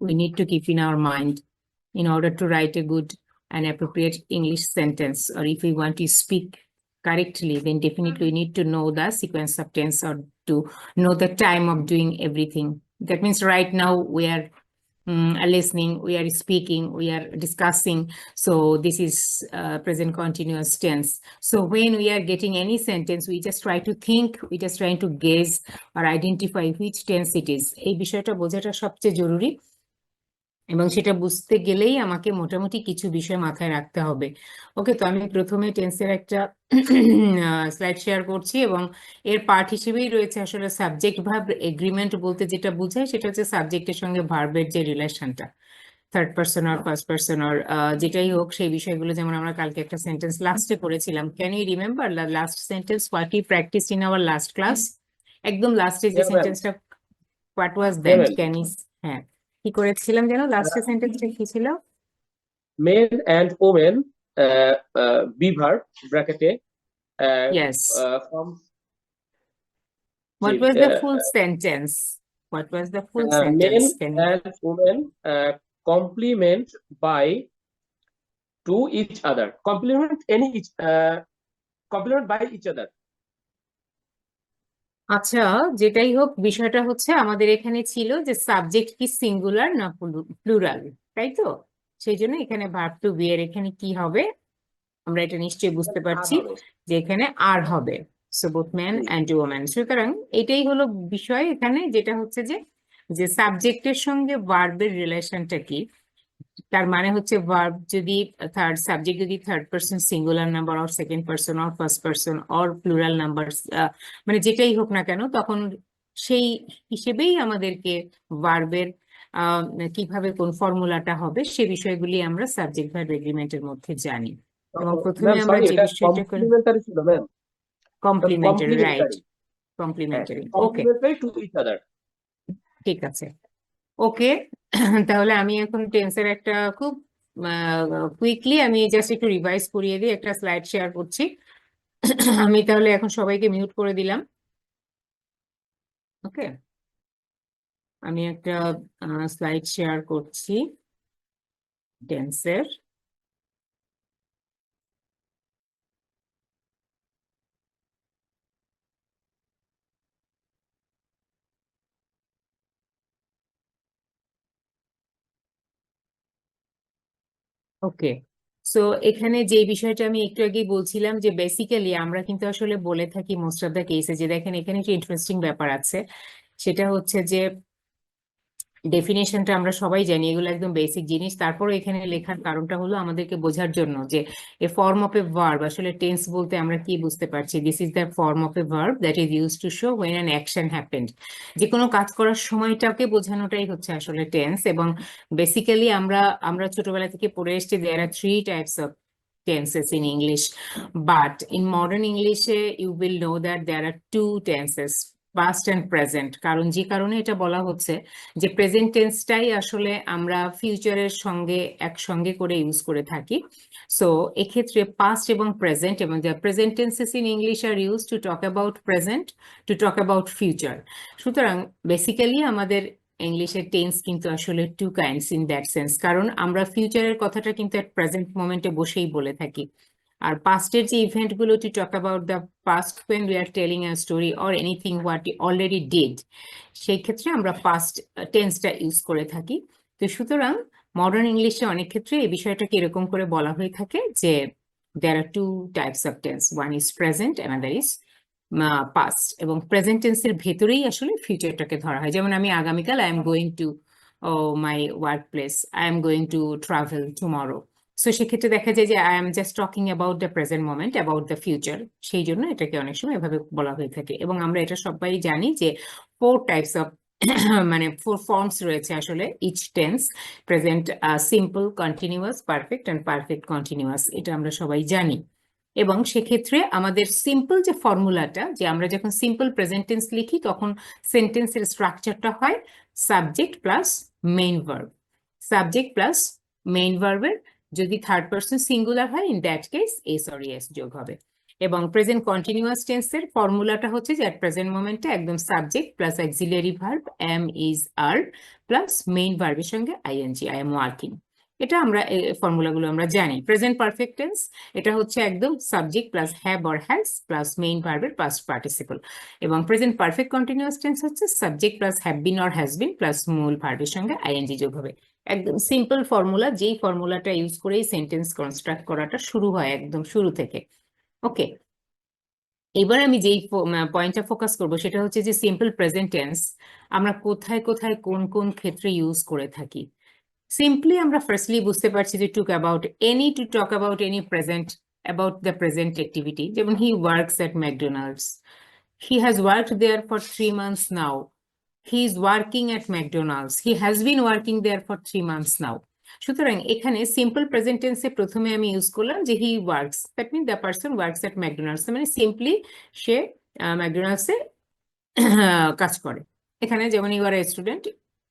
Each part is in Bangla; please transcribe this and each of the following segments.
we need to keep in our mind in order to write a good and appropriate English sentence, or if we want to speak correctly, then definitely we need to know the sequence of tense or to know the time of doing everything. That means right now we are listening, we are speaking, we are discussing. So this is present continuous tense. So when we are getting any sentence, we just try to think, we just try to guess or identify which tense it is. এই বিষয়টা বোঝাটা সবচেয়ে জরুরি, এবং সেটা বুঝতে গেলেই আমাকে মোটামুটি কিছু বিষয় মাথায় রাখতে হবে। ওকে, তো আমি প্রথমে টেন্সের একটা স্লাইড শেয়ার করছি, এবং এর পার্ট হিসেবেই রয়েছে আসলে সাবজেক্ট ভার্ব এগ্রিমেন্ট বলতে যেটা বোঝায় সেটা হচ্ছে সাবজেক্টের সঙ্গে ভার্বের যে রিলেশনটা, থার্ড পার্সন আর ফার্স্ট পার্সন আর যেটাই হোক, সেই বিষয়গুলো। যেমন আমরা কালকে একটা সেন্টেন্স লাস্টে করেছিলাম, can you remember the last sentence what you practice in our last class? একদম লাস্টে যে সেন্টেন্সটা, what was that? Can you, হ্যাঁ, কি করেছিলাম যেন লাস্টের সেন্টেন্সটা কি ছিল? Men and women, be verb bracket Yes. From What was the full sentence? What was the full sentence? Men and women complement by to each other. Complement by each other. আচ্ছা, যেটাই হোক, বিষয়টা হচ্ছে আমাদের এখানে ছিল যে সাবজেক্ট কি সিঙ্গুলার না প্লুরাল, তাই তো? সেই জন্য এখানে ভার্ব টু বি এর এখানে কি হবে আমরা এটা নিশ্চয়ই বুঝতে পারছি যে এখানে আর হবে। So both man and woman. সুতরাং এটাই হলো বিষয় এখানে, যেটা হচ্ছে যে সাবজেক্টের সঙ্গে ভার্বের রিলেশনটা কি। তার মানে হচ্ছে ভার্ব যদি সাবজেক্ট যদি third person singular number or second person or first person or plural number, মানে যেটাই হোক না কেন, তখন সেই হিসেবেই আমাদেরকে ভার্বের কিভাবে কোন ফর্মুলাটা হবে সে বিষয়গুলি আমরা সাবজেক্ট ভার্ব এগ্রিমেন্টের মধ্যে জানি। এবং প্রথমে আমরা যে বিষয়টা কমপ্লিমেন্টারি ছিল ma'am, complementary, right, complementary. Okay, to each other, ঠিক আছে। ওকে, তাহলে আমি এখন টেন্সের একটা খুব কুইকলি আমি জাস্ট একটু রিভাইজ করিয়ে দিই, একটা স্লাইড শেয়ার করছি। আমি তাহলে এখন সবাইকে মিউট করে দিলাম। ওকে, আমি একটা স্লাইড শেয়ার করছি টেন্সের। ওকে, সো এখানে যে বিষয়টা আমি একটু আগেই বলছিলাম যে বেসিক্যালি আমরা কিন্তু আসলে বলে থাকি মোস্ট অফ দ্য কেসে, যে দেখেন এখানে একটা ইন্টারেস্টিং ব্যাপার আছে, সেটা হচ্ছে যে ডেফিনেশনটা আমরা সবাই জানি, এগুলো একদম বেসিক জিনিস। তারপরে এখানে লেখার কারণটা হলো আমাদেরকে বোঝার জন্য যে এ ফর্ম অফ এ ভার্ব, আসলে টেন্স বলতে আমরা কি বুঝতে পারছি। This is the form of a verb that is use to show when an action happened. যে কোনো কাজ করার সময়টাকে বোঝানোটাই হচ্ছে আসলে টেন্স। এবং বেসিক্যালি আমরা ছোটবেলা থেকে পড়ে এসেছি দেয়ার আর 3 types of tenses in English, but in modern English you will know that there are 2 tenses, past and present। কারণ যে কারণে এটা বলা হচ্ছে যে প্রেজেন্ট টেন্সটাই আসলে আমরা ফিউচারের সঙ্গে একসঙ্গে করে ইউজ করে থাকি। সো এক্ষেত্রে পাস্ট এবং প্রেজেন্ট, এবং the present tenses in English are use to talk about present, to talk about future. সুতরাং বেসিক্যালি আমাদের ইংলিশের টেন্স কিন্তু আসলে 2 কাইন্ডস ইন দ্যাট সেন্স, কারণ আমরা ফিউচারের কথাটা কিন্তু এট প্রেজেন্ট মোমেন্টে বসেই বলে থাকি। আর পাস্টের যে ইভেন্টগুলো, two talk about the past when we are telling a story or anything what we already did, সেই ক্ষেত্রে আমরা পাস্ট টেন্সটা ইউজ করে থাকি। তো সুতরাং মডার্ন ইংলিশে অনেক ক্ষেত্রে এই বিষয়টাকে এরকম করে বলা হয়ে থাকে যে there are 2 types of tense, one is present, another is past. এবং প্রেজেন্ট টেন্সের ভেতরেই আসলে ফিউচারটাকে ধরা হয়। যেমন আমি আগামীকাল I am going to my work place, I am going to travel tomorrow. So সেক্ষেত্রে দেখা যায় যে I am just talking about the present moment, about the future. সেই জন্য এটাকে অনেক সময় এভাবে বলা হয়ে থাকে। এবং আমরা এটা সবাই জানি যে 4 টাইপস অফ মানে 4 ফর্মস রয়েছে আসলে each tense, present simple, continuous, perfect and perfect continuous, এটা আমরা সবাই জানি। এবং সেক্ষেত্রে আমাদের সিম্পল যে ফর্মুলাটা, যে আমরা যখন সিম্পল প্রেজেন্ট টেন্স লিখি তখন সেন্টেন্সের স্ট্রাকচারটা হয় subject plus main verb. Subject plus main ভার্বের যদি থার্ড পার্সন সিঙ্গুলার হয়, in that case S or S যোগ হবে। এবং প্রেজেন্ট কন্টিনিউয়াস টেন্সের ফর্মুলাটা হচ্ছে যে অ্যাট প্রেজেন্ট মোমেন্টে একদম subject plus auxiliary verb am is are plus main ভার্বের সঙ্গে আইএনজি আই এম ওয়ার্কিং। এটা আমরা ফর্মুলাগুলো আমরা জানি। প্রেজেন্ট পারফেক্ট টেন্স এটা হচ্ছে একদম subject plus have or has plus main ভার্বের পাস্ট পার্টিসিপল, এবং প্রেজেন্ট পারফেক্ট কন্টিনিউয়াস টেন্স হচ্ছে subject plus have been or has been plus মূল ভার্বের সঙ্গে আইএনজি যোগ হবে। একদম সিম্পল ফর্মুলা, যেই ফর্মুলাটা ইউজ করেই সেন্টেন্স কনস্ট্রাক্ট করাটা শুরু হয় একদম শুরু থেকে। ওকে, এবার আমি যেই পয়েন্টটা ফোকাস করবো সেটা হচ্ছে যে সিম্পল প্রেজেন্ট টেন্স আমরা কোথায় কোথায় কোন কোন ক্ষেত্রে ইউজ করে থাকি। সিম্পলি আমরা ফার্স্টলি বুঝতে পারছি যে to talk about any present, about the present activity, যেমন he works at McDonald's, he has worked there for 3 months now, he is working at McDonald's, he has been working there for 3 months now. সুতরাং এখানে সিম্পল প্রেজেন্ট টেন্সে প্রথমে আমি ইউজ করলাম যে he works, that mean the person works at McDonald's, মানে সিম্পলি সে ম্যাকডোনাল্ডসে কাজ করে। এখানে যেমন you are a student,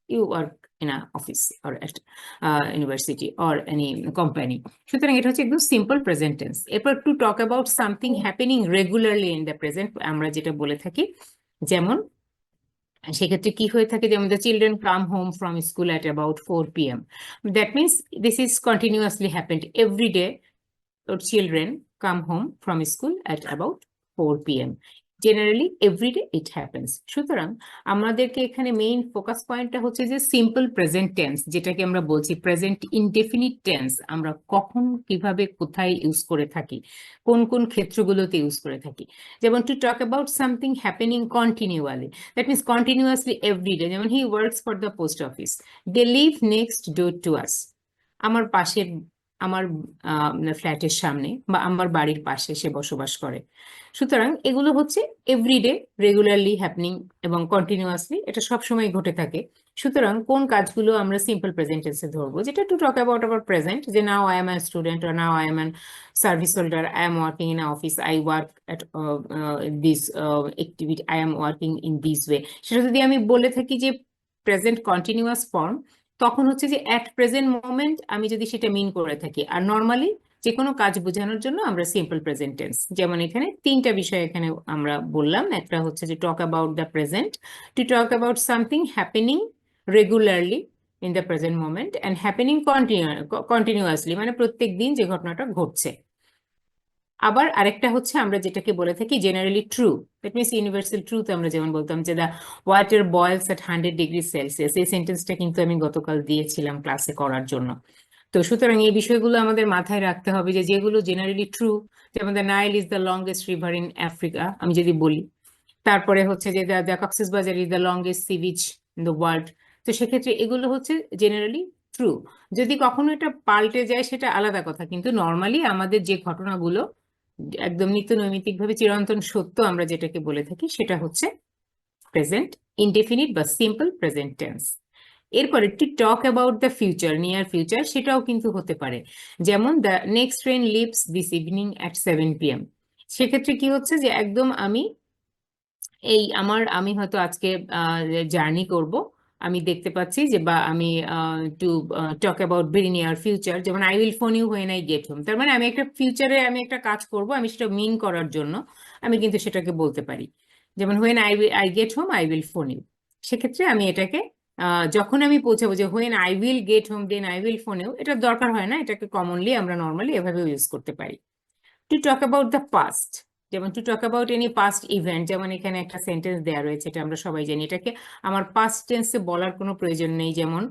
you work in a office or university or any company. সুতরাং এটা হচ্ছে একদম সিম্পল প্রেজেন্ট টেন্স। এরপর to talk about something happening regularly in the present আমরা যেটা বলে থাকি, যেমন সেক্ষেত্রে কি হয়ে থাকে, যেমন the children come home from school at about 4 p.m. That means this is continuously happened every day, or children come home from school at about 4 p.m. Generally, every day it happens. সুতরাং আমাদেরকে এখানে মেইন ফোকাস পয়েন্টটা হচ্ছে যে সিম্পল প্রেজেন্ট টেন্স, যেটাকে আমরা বলছি প্রেজেন্ট ইনডেফিনিট টেন্স, আমরা কখন কিভাবে কোথায় ইউজ করে থাকি, কোন কোন ক্ষেত্রগুলোতে ইউজ করে থাকি। যেমন to talk about something happening continually, that means continuously every day, যেমন he works for the post office, they live next door to us, আমার পাশের, আমার ফ্ল্যাটের সামনে বা আমার বাড়ির পাশে সে বসবাস করে। সুতরাং এগুলো হচ্ছে এভরিডে, রেগুলারলি হ্যাপনিং এবং কন্টিনিউয়াসলি, এটা সবসময় ঘটে থাকে। সুতরাং কোন কাজগুলো আমরা সিম্পল প্রেজেন্ট টেন্সে ধরবো, যেটা to talk about our present, যে now I am a student or now I am an service holder, I am working in office, I work at this activity, I am working in this way. সেটা যদি আমি বলে থাকি যে প্রেজেন্ট কন্টিনিউয়াস ফর্ম, তখন হচ্ছে যে অ্যাট প্রেজেন্ট মোমেন্ট আমি যদি সেটা মিন করে থাকি। আর নর্মালি যে কোনো কাজ বোঝানোর জন্য আমরা সিম্পল প্রেজেন্ট টেন্স, যেমন এখানে তিনটা বিষয় এখানে আমরা বললাম। একটা হচ্ছে যে টক about the present, to talk about something happening regularly in the present moment, and happening continuously, মানে প্রত্যেক দিন যে ঘটনাটা ঘটছে। আবার আরেকটা হচ্ছে আমরা যেটাকে বলে থাকি generally true, that means universal truth. আমরা যেমন বলতাম যে দ্য ওয়াটার বয়েলস এট 100°C, এই সেন্টেন্সটা কিন্তু আমি গতকাল দিয়েছিলাম ক্লাসে করার জন্য। তো সুতরাং এই বিষয়গুলো আমাদের মাথায় রাখতে হবে যে যেগুলো জেনারেলি ট্রু, যেমন the Nile is the longest river in Africa আমি যদি বলি, তারপরে হচ্ছে যে the Cox's Bazar is the longest sea beach in the world, তো সেক্ষেত্রে এগুলো হচ্ছে জেনারেলি ট্রু। যদি কখনো এটা পাল্টে যায় সেটা আলাদা কথা, কিন্তু নর্মালি আমাদের যে ঘটনাগুলো একদম নিত্য নৈমিত্তিকভাবে চিরন্তন সত্য আমরা যেটাকে বলে থাকি, সেটা হচ্ছে প্রেজেন্ট ইনডেফিনিট বা সিম্পল প্রেজেন্ট টেন্স। এরপরে to talk about the future, near future, সেটাও কিন্তু হতে পারে। যেমন the next train leaves this evening at 7 p.m. সেক্ষেত্রে কি হচ্ছে যে একদম আমি হয়তো আজকে জার্নি করব, আমি দেখতে পাচ্ছি যে, বা আমি to talk about very near future, যেমন I will phone you when I get home, তার মানে আমি একটা ফিউচারে আমি একটা কাজ করব, আমি সেটা মিন করার জন্য আমি কিন্তু সেটাকে বলতে পারি। যেমন when I get home I will phone you, সেক্ষেত্রে আমি এটাকে যখন আমি পৌঁছাবো, যে when I will get home then I will phone you, এটা দরকার হয় না, এটাকে কমনলি আমরা নর্মালি এভাবেও ইউজ করতে পারি। To talk about the past, যেমন to talk about any past event, যেমন এখানে একটা সেন্টেন্স দেওয়া রয়েছে, এটা আমরা সবাই জানি, এটাকে আমার পাস্ট টেন্সে বলার কোনো প্রয়োজন নেই। যেমন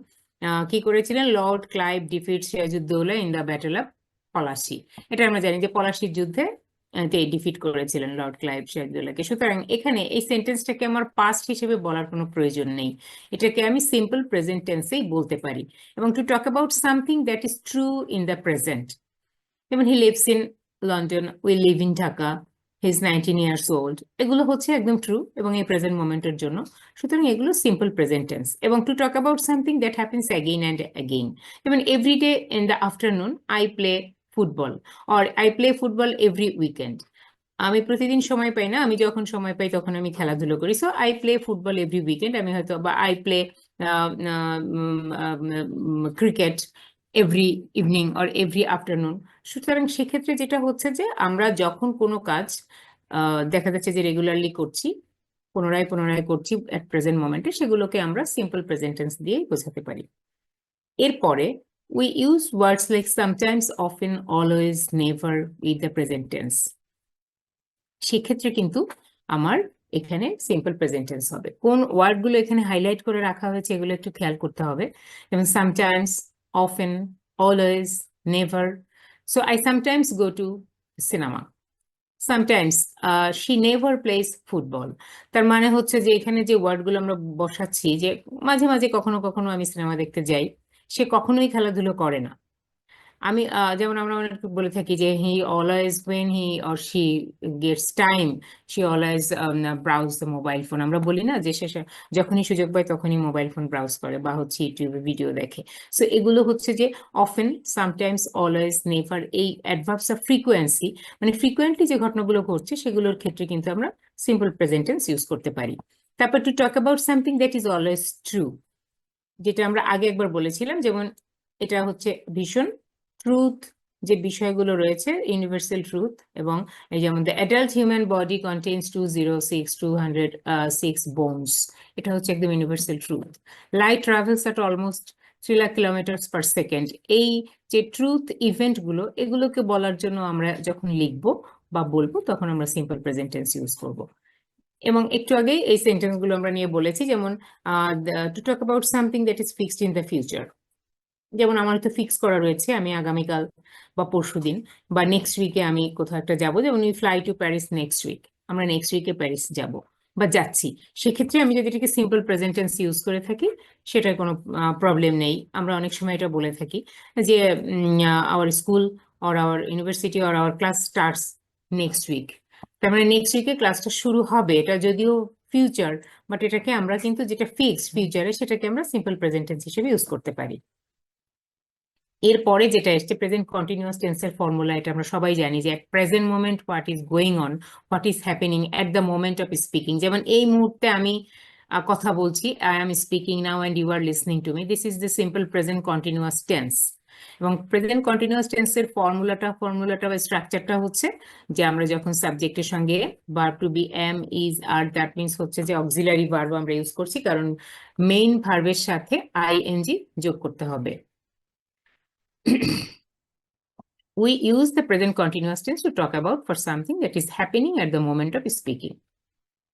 কি করেছিলেন, Lord Clive defeat Sirajuddaulah in the battle of Palashi, এটা আমরা জানি যে পলাশির যুদ্ধে ডিফিট করেছিলেন লর্ড ক্লাইভ সিরাজউদ্দৌলাকে। সুতরাং এখানে এই সেন্টেন্সটাকে আমার পাস্ট হিসেবে বলার কোনো প্রয়োজন নেই, এটাকে আমি সিম্পল প্রেজেন্ট টেন্সেই বলতে পারি। এবং to talk about something that is true in the present, যেমন he lives in London, we live in Dhaka, he is 19 years old, এগুলো হচ্ছে একদম ট্রু এবং এই প্রেজেন্ট মোমেন্টের জন্য। সুতরাং এগুলো সিম্পল প্রেজেন্ট টেন্স। এবং to talk about something that happens again and again, যেমন every day in the afternoon I play football, or I play football every weekend, আমি প্রতিদিন সময় পাই না, আমি যখন সময় পাই তখন আমি খেলাধুলো করি। So I play football every weekend, আমি হয়তো, বা I play cricket every evening or every afternoon. সুতরাং সেক্ষেত্রে যেটা হচ্ছে যে আমরা যখন কোনো কাজ দেখা যাচ্ছে যে রেগুলারলি করছি, পুনরায় পুনরায় করছি অ্যাট প্রেজেন্ট মোমেন্টে, সেগুলোকে আমরা সিম্পল প্রেজেন্ট টেন্স দিয়েই বোঝাতে পারি। এরপরে we use words like sometimes, often, always, never with the present tense. সেক্ষেত্রে কিন্তু আমার এখানে সিম্পল প্রেজেন্ট টেন্স হবে। কোন ওয়ার্ডগুলো এখানে হাইলাইট করে রাখা হয়েছে এগুলো একটু খেয়াল করতে হবে। যেমন sometimes, often, always, never. So I sometimes go to cinema. Sometimes she never plays football. তার মানে হচ্ছে যে এখানে যে ওয়ার্ডগুলো আমরা বসাচ্ছি, যে মাঝে মাঝে কখনো কখনো আমি সিনেমা দেখতে যাই, সে কখনোই খেলাধুলো করে না। আমি যেমন আমরা অনেক বলে থাকি যে he always when he or she gets time she always browse the mobile phone. আমরা বলি না যে সে যখনই সুযোগ পায় তখনই মোবাইল ফোন ব্রাউজ করে বা হচ্ছে ইউটিউবে ভিডিও দেখে। সো এগুলো হচ্ছে যে অফেন, সামটাইমস, অলওয়েজ, নেভার, এই অ্যাডভার্বস অফ ফ্রিকোয়েন্সি, মানে ফ্রিকোয়েন্টলি যে ঘটনাগুলো ঘটছে সেগুলোর ক্ষেত্রে কিন্তু আমরা সিম্পল প্রেজেন্ট টেন্স ইউজ করতে পারি। তারপর two talk about something that is always true, যেটা আমরা আগে একবার বলেছিলাম, যেমন এটা হচ্ছে ভীষণ ট্রুথ, যে বিষয়গুলো রয়েছে ইউনিভার্সাল ট্রুথ। এবং এই যেমন the adult human body contains 206 bones, এটা হচ্ছে একদম universal truth. Light travels at almost 3 lakh kilometre per second. এই যে ট্রুথ ইভেন্টগুলো, এগুলোকে বলার জন্য আমরা যখন লিখবো বা বলবো তখন আমরা সিম্পল প্রেজেন্ট টেন্স ইউজ করবো। এবং একটু আগে এই সেন্টেন্সগুলো আমরা নিয়ে বলেছি, যেমন to talk about something that is fixed in the future. যেমন আমার তো ফিক্স করা রয়েছে আমি আগামীকাল বা পরশুদিন বা নেক্সট উইকে আমি কোথাও একটা যাব, যেমন we fly to Paris next week, আমরা নেক্সট উইকে প্যারিস যাব বা যাচ্ছি। সেক্ষেত্রে আমি যদি এটাকে সিম্পল প্রেজেন্ট টেন্স ইউজ করে থাকি সেটার কোনো প্রবলেম নেই। আমরা অনেক সময় এটা বলে থাকি যে our school or our university or our class starts next week. তার মানে নেক্সট উইকে ক্লাসটা শুরু হবে, এটা যদিও ফিউচার, বাট এটাকে আমরা কিন্তু যেটা ফিক্সড ফিউচারে সেটাকে আমরা সিম্পল প্রেজেন্ট টেন্স হিসেবে ইউজ করতে পারি। এরপরে যেটা এসছে প্রেজেন্ট কন্টিনিউয়াস টেন্সের ফর্মুলা, এটা আমরা সবাই জানি যে at present moment what is going on, what is happening at the moment of speaking. যেমন এই মুহূর্তে আমি কথা বলছি, I am speaking now and you are listening to me, this is the simple present continuous tense. এবং প্রেজেন্ট কন্টিনিউয়াস টেন্সের ফর্মুলাটা বা স্ট্রাকচারটা হচ্ছে যে আমরা যখন সাবজেক্টের সঙ্গে verb to be am, is, are, that means হচ্ছে যে অক্সিলারি ভার্ব আমরা ইউজ করছি, কারণ মেইন ভার্বের সাথে আইএনজি যোগ করতে হবে। We use the present continuous tense to talk about for something that is happening at the moment of speaking.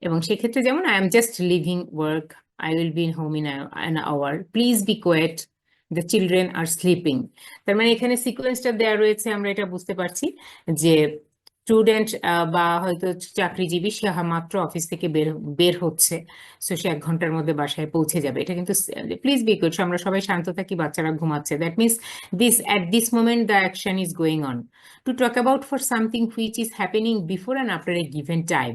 এবং সেক্ষেত্রে যেমন I am just leaving work, I will be in home in an hour, please be quiet, the children are sleeping. তার মানে এখানে সিকোয়েন্সটা দেওয়া রয়েছে, আমরা এটা বুঝতে পারছি যে স্টুডেন্ট বা হয়তো চাকরিজীবী সে মাত্র অফিস থেকে বের বের হচ্ছে, সো সে 1 ঘন্টার মধ্যে বাসায় পৌঁছে যাবে। এটা কিন্তু প্লিজ বি কুইট, আমরা সবাই শান্ত থাকি, বাচ্চারা ঘুমাচ্ছে, that means this at this moment the action is going on. Two talk about for something which is happening before and after a given time.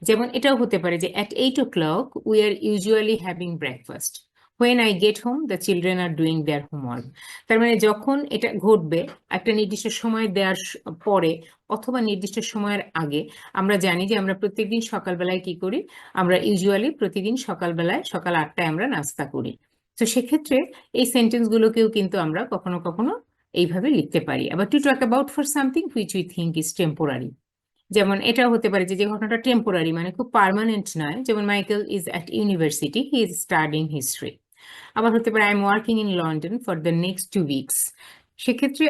যেমন এটাও হতে পারে যে at 8 o'clock we are usually having breakfast. When I get home the children are doing their homework. তার মানে যখন এটা ঘটবে একটা নির্দিষ্ট সময় দেওয়ার পরে অথবা নির্দিষ্ট সময়ের আগে, আমরা জানি যে আমরা প্রত্যেকদিন সকালবেলায় কি করি, আমরা ইউজুয়ালি প্রতিদিন সকালবেলায় সকাল 8টায় আমরা নাস্তা করি। তো সেক্ষেত্রে এই সেন্টেন্সগুলোকেও কিন্তু আমরা কখনো কখনো এইভাবে লিখতে পারি। আবার two talk about for something which we think is temporary. যেমন এটাও হতে পারে যে ঘটনাটা টেম্পোরারি মানে খুব পার্মানেন্ট নয়, যেমন Michael is at university, he is studying history. আবার হতে পারে I am working in London for the next 2 weeks. সেক্ষেত্রে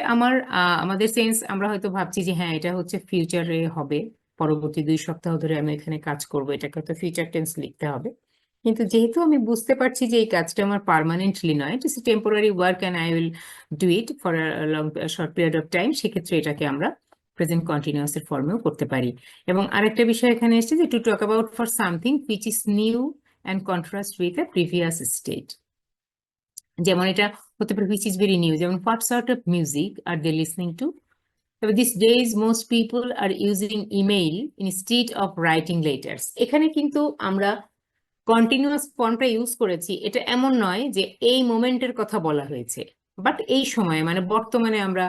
আমাদের সেন্স আমরা হয়তো ভাবছি যে হ্যাঁ এটা হচ্ছে ফিউচারে হবে, পরবর্তী 2 সপ্তাহ ধরে আমি এখানে কাজ করব, এটাকে হয়তো ফিউচার টেন্স লিখতে হবে। কিন্তু যেহেতু আমি বুঝতে পারছি যে এই কাজটা আমার পার্মানেন্টলি নয়, it is a temporary work and I will do it for long short period of time, সেক্ষেত্রে এটাকে আমরা প্রেজেন্ট কন্টিনিউয়াস এর ফর্মেও করতে পারি। এবং আরেকটা বিষয় এখানে এসেছে যে to talk about for something which is new and contrast with a previous state. যেমন এটা হতে পারে হুইচ ইজ ভেরি নিউ, যেমন what sort of music are they listening to. তবে this days most people are using email instead of writing letters. এখানে কিন্তু আমরা কন্টিনিউয়াস ফর্মটা ইউজ করেছি, এটা এমন নয় যে এই মোমেন্টের কথা বলা হয়েছে, বাট এই সময়ে মানে বর্তমানে আমরা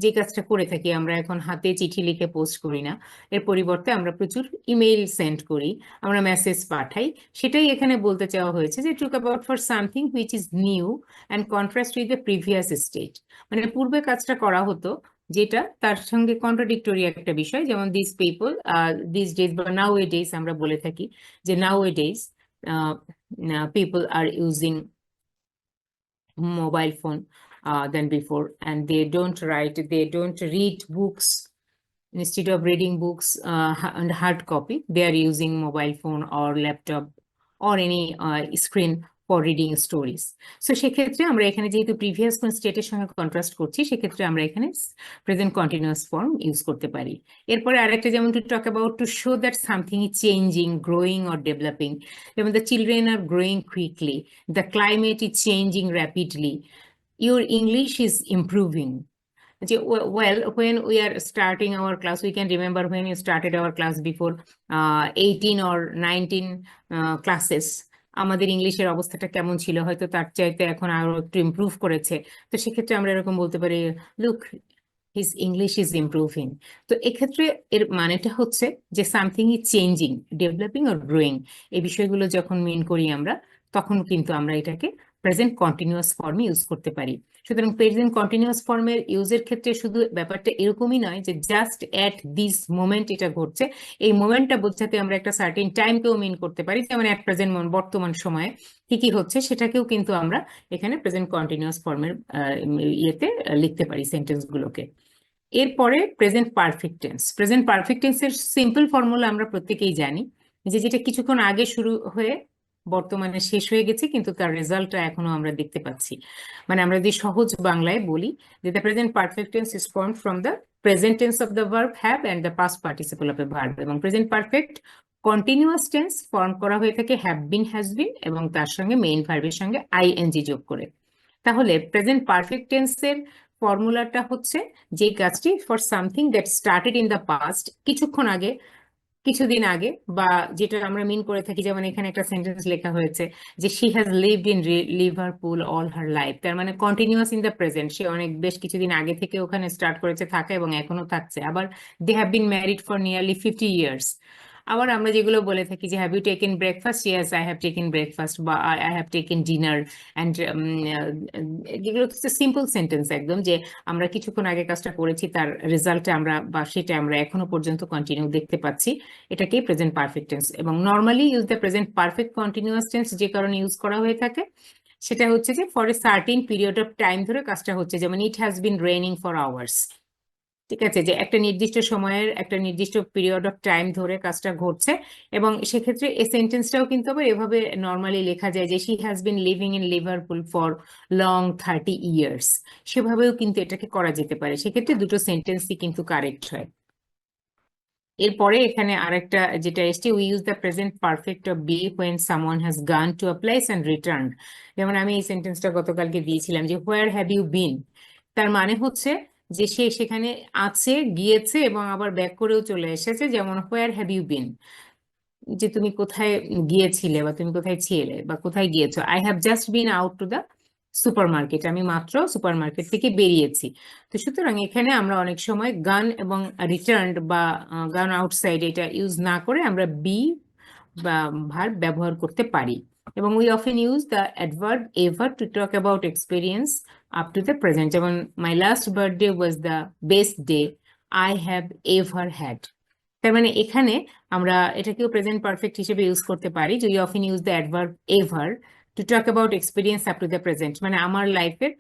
যে কাজটা করে থাকি, আমরা এখন হাতে চিঠি লিখে পোস্ট করি না, এর পরিবর্তে আমরা প্রচুর ইমেইল সেন্ড করি, আমরা মেসেজ পাঠাই। সেটাই এখানে বলতে চাওয়া হয়েছে যে talk about for something which is new and contrast with the previous state. মানে পূর্বে কাজটা করা হতো যেটা তার সঙ্গে কন্ট্রাডিক্টরি একটা বিষয়, যেমন দিস পিপল দিস ডেজ বা নাও এ ডেজ আমরা বলে থাকি যে nowadays people are using mobile phone than before, and they don't read books. Instead of reading books and hard copy, they are using mobile phone or laptop or any screen for reading stories. So সেক্ষেত্রে আমরা এখানে যেহেতু প্রিভিয়াস কোন স্টেটের সঙ্গে কন্ট্রাস্ট করছি, সেক্ষেত্রে আমরা এখানে প্রেজেন্ট কন্টিনিউয়াস ফর্ম ইউজ করতে পারি। এরপরে আরেকটা, যেমন to talk about to show that something is changing, growing or developing, যেমন the children are growing quickly, the climate is changing rapidly, your English is improving. Well, when we are starting our class, we can remember when we started our class before 18 or 19 classes, আমাদের ইংলিশের অবস্থাটা কেমন ছিল, হয়তো তার চাইতে এখন আরো একটু ইমপ্রুভ করেছে। তো সেক্ষেত্রে আমরা এরকম বলতে পারি, look, his English is improving. তো এক্ষেত্রে এর মানেটা হচ্ছে যে something is changing, developing or growing, এই বিষয়গুলো যখন মিন করি আমরা, তখন কিন্তু আমরা এটাকে প্রেজেন্ট কন্টিনিউয়াস ফর্মে ইউজ করতে পারি। সুতরাং প্রেজেন্ট কন্টিনিউয়াস ফর্মের ইউজের ক্ষেত্রে শুধু ব্যাপারটা এরকমই নয় যে জাস্ট অ্যাট দিস মোমেন্ট এটা ঘটছে, এই মোমেন্টটা বোঝাতে আমরা একটা সার্টেন টাইমকেও মিন করতে পারি, যেমন অ্যাট প্রেজেন্ট বর্তমান সময়ে কি কি হচ্ছে সেটাকেও কিন্তু আমরা এখানে প্রেজেন্ট কন্টিনিউয়াস ফর্মের ইয়েতে লিখতে পারি সেন্টেন্সগুলোকে। এরপরে present perfect tense. Present perfect টেন্সের সিম্পল ফর্মুলা আমরা প্রত্যেকেই জানি, যে যেটা কিছুক্ষণ আগে শুরু হয়ে বর্তমানে শেষ হয়ে গেছে, কিন্তু তার রেজাল্টটা এখনো আমরা দেখতে পাচ্ছি। মানে আমরা যদি সহজ বাংলায় বলি যে the present perfect tense is formed from the present tense of the verb have and the past participle of a verb, এবং present perfect continuous tense form করা হয়ে থাকে হ্যাভ বিন, হ্যাজ বিন এবং তার সঙ্গে মেইন ভার্বের সঙ্গে আইএনজি যোগ করে। তাহলে প্রেজেন্ট পারফেক্ট টেন্সের ফর্মুলাটা হচ্ছে যে কাজটি for something that started in the past, কিছুক্ষণ আগে, কিছুদিন আগে, বা যেটা আমরা মিন করে থাকি, যেমন এখানে একটা সেন্টেন্স লেখা হয়েছে যে she has lived in Liverpool all her life, তার মানে কন্টিনিউয়াস ইন দ্য প্রেজেন্ট, সে অনেক বেশ কিছুদিন আগে থেকে ওখানে স্টার্ট করেছে থাকা এবং এখনো থাকছে। আবার they have been married for nearly 50 years। আবার আমরা যেগুলো বলে থাকি যে have you taken breakfast, yes I have taken breakfast, বা I have taken dinner and, যেগুলো হচ্ছে সিম্পল সেন্টেন্স একদম, যে আমরা কিছুক্ষণ আগে কাজটা করেছি, তার রেজাল্টে আমরা বা সেটা আমরা এখনো পর্যন্ত কন্টিনিউ দেখতে পাচ্ছি, এটাকেই প্রেজেন্ট পারফেক্ট টেন্স। এবং normally use the present perfect continuous tense যে কারণে ইউজ করা হয়ে থাকে, সেটা হচ্ছে যে for a certain period of time ধরে কাজটা হচ্ছে, যেমন it has been raining for hours. ঠিক আছে, যে একটা নির্দিষ্ট সময়ের একটা নির্দিষ্ট পিরিয়ড অফ টাইম ধরে কাজটা ঘটছে, এবং সেক্ষেত্রে এই সেন্টেন্সটাও কিন্তু আবার এভাবে নর্মালি লেখা যায় যে she has been living in Liverpool for long 30 years। সেভাবেও কিন্তু এটাকে করা যেতে পারে, সেক্ষেত্রে দুটো সেন্টেন্সই কিন্তু কারেক্ট হয়। এরপরে এখানে আরেকটা যেটা এসছে, we use the present perfect of be when someone has gone to a place and return. যেমন আমি এই সেন্টেন্সটা গতকালকে দিয়েছিলাম যে হোয়ার হ্যাভ ইউ বিন, তার মানে হচ্ছে যে সে সেখানে আছে, গিয়েছে এবং আবার ব্যাক করেও চলে এসেছে। যেমন হোয়ার হ্যাভ ইউ বিন, যে তুমি কোথায় গিয়েছিলে বা তুমি কোথায় ছিলে বা কোথায় গিয়েছো। I have just bin out to the super market, আমি মাত্র সুপার মার্কেট থেকে বেরিয়েছি। তো সুতরাং এখানে আমরা অনেক সময় গান এবং রিটার্নড বা গান আউটসাইড এটা ইউজ না করে আমরা বি বা ভার্ব ব্যবহার করতে পারি। এবং we often use the adverb ever to talk about experience up to the present, যেমন my last birthday was the best day I have ever had. তার মানে এখানে আমরা এটাকেও প্রেজেন্ট পারফেক্ট হিসেবে ইউজ করতে পারি, যে we often use the adverb ever to talk about experience up to the present, মানে আমার লাইফের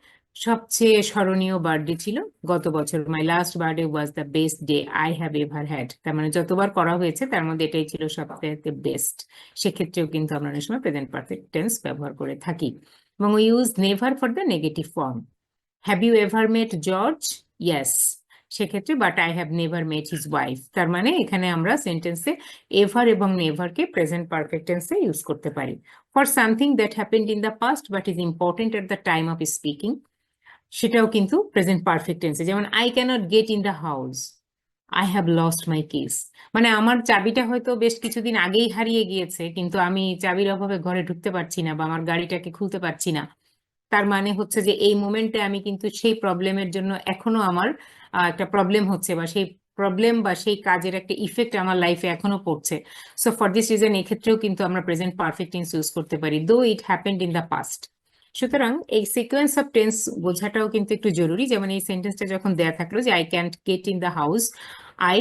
সবচেয়ে স্মরণীয় বার্থডে ছিল গত বছর, মাই last birthday was the best day I have ever had. তার মানে যতবার করা হয়েছে তার মধ্যে এটাই ছিল সবচেয়ে বেস্ট। সেক্ষেত্রেও কিন্তু আমরা অনেক সময় প্রেজেন্ট পারফেক্ট টেন্স ব্যবহার করে থাকি। এবং we use never for the negative form. Have you ever met George, yes, সেক্ষেত্রে but I have never met his wife. তার মানে এখানে আমরা সেন্টেন্সে এভার এবং নেভারকে প্রেজেন্ট পারফেক্ট টেন্সে ইউজ করতে পারি। For something that happened in the past but is important at the time of speaking, সেটাও কিন্তু প্রেজেন্ট পারফেক্ট টেন্সে, যেমন I cannot get in the house, I have lost my kiss. মানে আমার চাবিটা হয়তো বেশ কিছুদিন আগেই হারিয়ে গিয়েছে, কিন্তু আমি চাবির অভাবে ঘরে ঢুকতে পারছি না বা আমার গাড়িটাকে খুলতে পারছি না। তার মানে হচ্ছে যে এই মোমেন্টে আমি কিন্তু সেই প্রবলেমের জন্য এখনো আমার একটা প্রবলেম হচ্ছে, বা সেই প্রবলেম বা সেই কাজের একটা ইফেক্ট আমার লাইফে এখনো পড়ছে। সো ফর দিস রিজন এক্ষেত্রেও কিন্তু আমরা প্রেজেন্ট পারফেক্ট টেন্স ইউজ করতে পারি, দো it happened in the past. সুতরাং এই সিকোয়েন্স অফ টেন্স বোঝাটাও কিন্তু একটু জরুরি। যেমন এই সেন্টেন্সটা যখন দেয়া থাকলো যে I can't gate in the house, I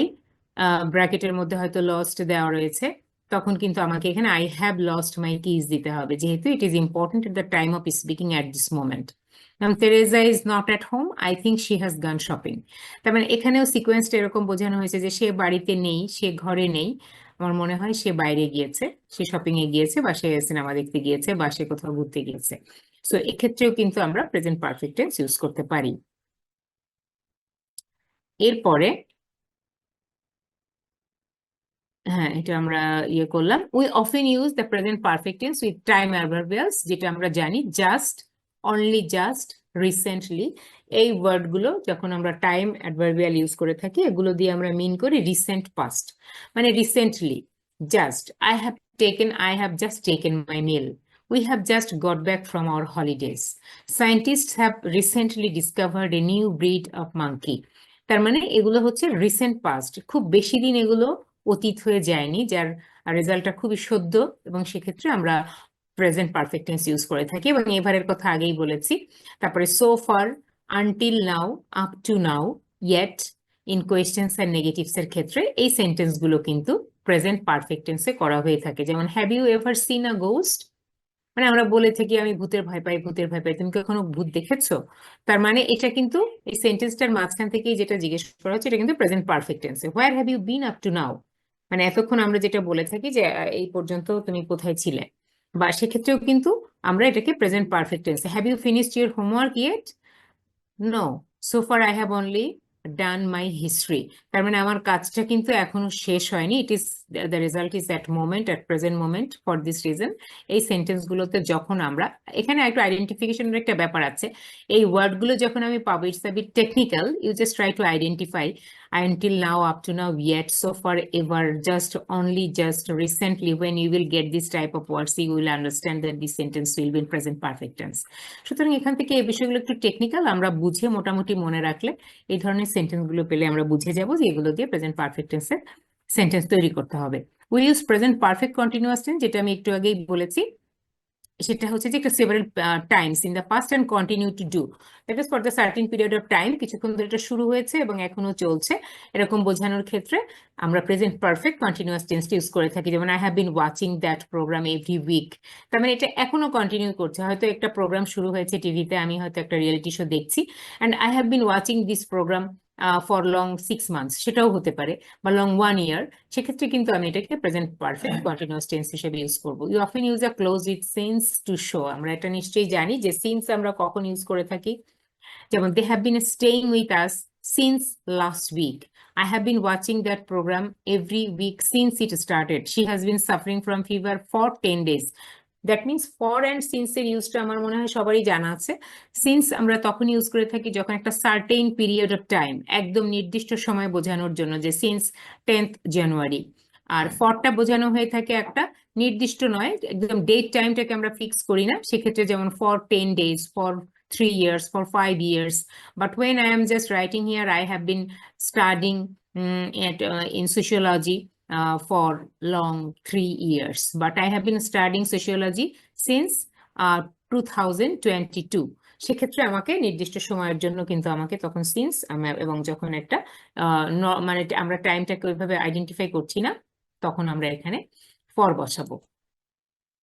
ব্র্যাকেটের মধ্যে হয়তো লস্ট দেওয়া রয়েছে, তখন কিন্তু আমাকে এখানে I have lost my keys দিতে হবে, যেহেতু it is important at the time of speaking at this moment. Teresa is not at home, I think she has gone shopping. তার মানে এখানেও সিকোয়েন্সটা এরকম বোঝানো হয়েছে যে সে বাড়িতে নেই, সে ঘরে নেই, আমার মনে হয় সে বাইরে গিয়েছে, সে শপিং এ গিয়েছে, বা সে সিনেমা দেখতে গিয়েছে, বা সে কোথাও ঘুরতে গিয়েছে। সো এক্ষেত্রেও কিন্তু আমরা প্রেজেন্ট পারফেক্ট টেন্স ইউজ করতে পারি। এরপরে হ্যাঁ, এটা আমরা ইয়ে করলাম, we often use the present perfect tense with time adverbials, যেটা আমরা জানি জাস্ট, অনলি জাস্ট, রিসেন্টলি। এই ওয়ার্ডগুলো যখন আমরা টাইম অ্যাডভার্বিয়াল ইউজ করে থাকি, এগুলো দিয়ে আমরা মিন করি রিসেন্ট পাস্ট, মানে recently. Just, I have just taken my meal, we have just got back from our holidays, scientist have recently discovered a new breed of monkey. তার মানে এগুলো হচ্ছে রিসেন্ট পাস্ট, খুব বেশি দিন এগুলো অতীত হয়ে যায়নি, যার রেজাল্টটা খুবই সদ্য, এবং সেক্ষেত্রে আমরা প্রেজেন্ট পারফেক্ট টেন্স ইউজ করে থাকি। এবং এবারের কথা আগেই বলেছি। তারপরে so far, until now, up to now, yet, in questions আর নেগেটিভস এর ক্ষেত্রে এই সেন্টেন্স গুলো কিন্তু প্রেজেন্ট পারফেক্ট টেন্সে করা হয়ে থাকে। যেমন have you ever seen a ghost, মানে আমরা বলে থাকি আমি ভূতের ভয় পাই, ভূতের ভয় পাই, তুমি কখনো ভূত দেখেছো? তার মানে এটা কিন্তু এই সেন্টেন্সটার মাঝখান থেকেই যেটা জিজ্ঞেস করা হচ্ছে, এটা কিন্তু প্রেজেন্ট পারফেক্ট টেন্সে। Where have you been up to now, মানে এতক্ষণ আমরা যেটা বলে থাকি যে এই পর্যন্ত তুমি কোথায় ছিলে, বা সেক্ষেত্রেও কিন্তু আমরা এটাকে প্রেজেন্ট পারফেক্ট টেন্সে। Have you finished your homework yet? No, so far I have only done my history. তার মানে আমার কাজটা কিন্তু এখনো শেষ হয়নি, it is the result is at moment, at present moment. For this reason এই সেন্টেন্স গুলোতে যখন আমরা, এখানে একটু আইডেন্টিফিকেশনের একটা ব্যাপার আছে, এই ওয়ার্ডগুলো যখন আমি পাবো, it's a bit technical, you just try to identify until now, up to now, yet, so far, ever, just, only, just, recently. When you will get this type of words, you will understand that this sentence will be in present perfect tense. সুতরাং এখান থেকে এই বিষয়গুলো একটু টেকনিক্যাল, আমরা বুঝে মোটামুটি মনে রাখলে এই ধরনের সেন্টেন্স গুলো পেলে আমরা বুঝে যাব যে এগুলো দিয়ে প্রেজেন্ট পারফেক্ট টেন্সের সেন্টেন্স তৈরি করতে হবে। We use present perfect continuous tense, যেটা আমি একটু আগেই বলেছি, সেটা হচ্ছে যে একটা several Times in the past and continue to do, that is for the certain period of time, কিছুক্ষণ ধরে এটা শুরু হয়েছে এবং এখনো চলছে, এরকম বোঝানোর ক্ষেত্রে আমরা প্রেজেন্ট পারফেক্ট কন্টিনিউয়াস টেন্সটা ইউজ করে থাকি। যেমন I have been watching that programme every week, তার মানে এটা এখনো কন্টিনিউ করছে। হয়তো একটা প্রোগ্রাম শুরু হয়েছে টিভিতে, আমি হয়তো একটা রিয়েলিটি শো দেখছি, and I have been watching this programme for long 6 months, সেটাও হতে পারে, বা লং 1 year। সেক্ষেত্রে কিন্তু আমি এটাকে প্রেজেন্ট পারফেক্ট কন্টিনিউয়াস টেন্স হিসেবে ইউজ করবো। You often use a clause with since to show, আমরা এটা নিশ্চয়ই জানি যে সিন্স আমরা কখন ইউজ করে থাকি। যেমন they have been staying with us since last week, I have been watching that program every week since it started. She has been suffering from fever for 10 days. That means for and since এর ইউজটা আমার মনে হয় সবারই জানা আছে। সিন্স আমরা তখন ইউজ করে থাকি যখন একটা সার্টেন পিরিয়ড অফ টাইম, একদম নির্দিষ্ট সময় বোঝানোর জন্য, যে সিন্স 10th জানুয়ারি। আর ফরটা বোঝানো হয়ে থাকে একটা নির্দিষ্ট নয়, একদম ডেট টাইমটাকে আমরা ফিক্স করি না, সেক্ষেত্রে যেমন for 10 days, for 3 years, for 5 years. But when I am just writing here, I have been studying in sociology for long 3 years. But I have been studying sociology since 2022. সেক্ষেত্রে আমাকে নির্দিষ্ট সময়ের জন্য কিন্তু আমাকে তখন সিন্স, এবং যখন একটা মানে আমরা টাইমটাকে ওইভাবে আইডেন্টিফাই করছি না, তখন আমরা এখানে ফর বসাবো।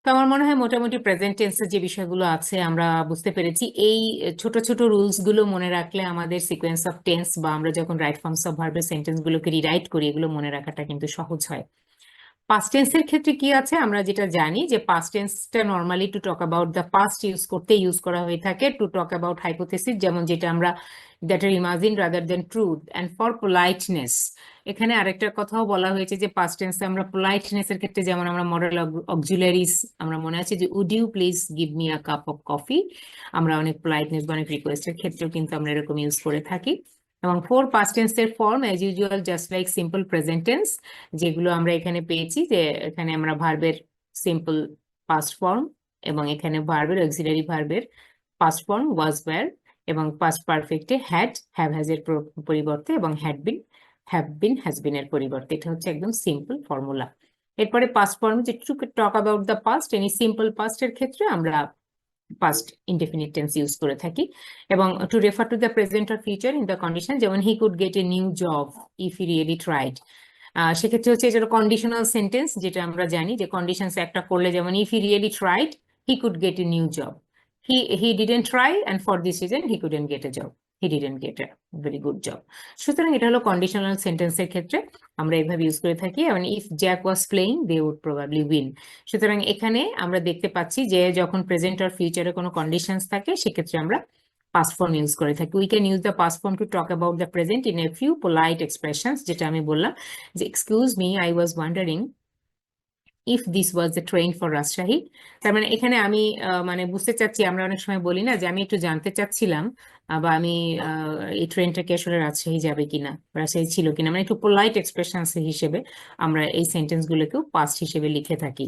তো আমার মনে হয় মোটামুটি প্রেজেন্ট টেন্সের যে বিষয়গুলো আছে আমরা বুঝতে পেরেছি। এই ছোট ছোট রুলস গুলো মনে রাখলে আমাদের সিকোয়েন্স অফ টেন্স, বা আমরা যখন রাইট ফর্মস অফ ভার্বের সেন্টেন্স গুলোকে রিরাইট করি, এগুলো মনে রাখাটা কিন্তু সহজ হয়। পাস্ট টেন্সের ক্ষেত্রে কি আছে, আমরা যেটা জানি যে পাস্ট টেন্সটা normally to talk about the past use করা হয়ে থাকে, টু টক অ্যাবাউট হাইপোথেসিস, যেমন যেটা আমরা that are imagine rather than truth, and for politeness. এখানে আরেকটা কথাও বলা হয়েছে যে পাস্ট টেন্সে আমরা পোলাইটনেস এর ক্ষেত্রে, যেমন আমরা মডেল অক্সিলারিজ, আমরা মনে আছে যে would you please give me a cup of coffee, আমরা অনেক পোলাইটনেস বা অনেক রিকোয়েস্টের ক্ষেত্রেও কিন্তু আমরা এরকম ইউজ করে থাকি। এবং ফোর পাস্ট টেন্সের form as usual just like simple present tense, যেগুলো আমরা এখানে পেয়েছি, যে এখানে আমরা ভার্বের সিম্পল পাস্ট ফর্ম এবং এখানে ভার্বের অক্সিলারি ভার্বের পাস্ট ফর্ম ওয়াজ ওয়্যার, এবং পাস্ট পারফেক্টে হ্যাড হ্যাভ হ্যাজ এর পরিবর্তে, এবং had been have been has been এর পরিবর্তে। এটা হচ্ছে একদম সিম্পল ফর্মুলা। এরপরে পাস্ট ফর্ম, যে to talk about the past, any simple past এর ক্ষেত্রে আমরা পাস্ট ইনডেফিনিট টেন্স ইউজ করে থাকি। এবং to refer to the present or future in the condition, যেমন he could get a new job if he really tried. সেক্ষেত্রে হচ্ছে এটা কন্ডিশনাল সেন্টেন্স, যেটা আমরা জানি যে কন্ডিশনস একটা করলে, যেমন if he really tried he could get a new job, he didn't try and for this reason he couldn't gate A job, he didn't gate a very good job. সুতরাং এটা হলো কন্ডিশনাল সেন্টেন্সের ক্ষেত্রে আমরা এইভাবে ইউজ করে থাকি। এবং if Jack was playing they would probably win. সুতরাং এখানে আমরা দেখতে পাচ্ছি যে যখন প্রেজেন্ট আর ফিউচারে কোনো কন্ডিশনস থাকে সেক্ষেত্রে আমরা past form ইউজ করে থাকি। We can use the past form two talk about the present in a few polite expressions, যেটা আমি বললাম যে excuse me, I was wandering if this was the train for Rajshahi. তার মানে এখানে আমি মানে বুঝতে চাচ্ছি, আমরা অনেক সময় বলি না যে আমি একটু জানতে চাচ্ছিলাম, বা আমি এই ট্রেনটা কি আসলে রাজশাহী যাবে কিনা, রাজশাহী ছিল কিনা, মানে একটু পোলাইট এক্সপ্রেশন হিসেবে আমরা এই সেন্টেন্স গুলোকেও পাস্ট হিসেবে লিখে থাকি।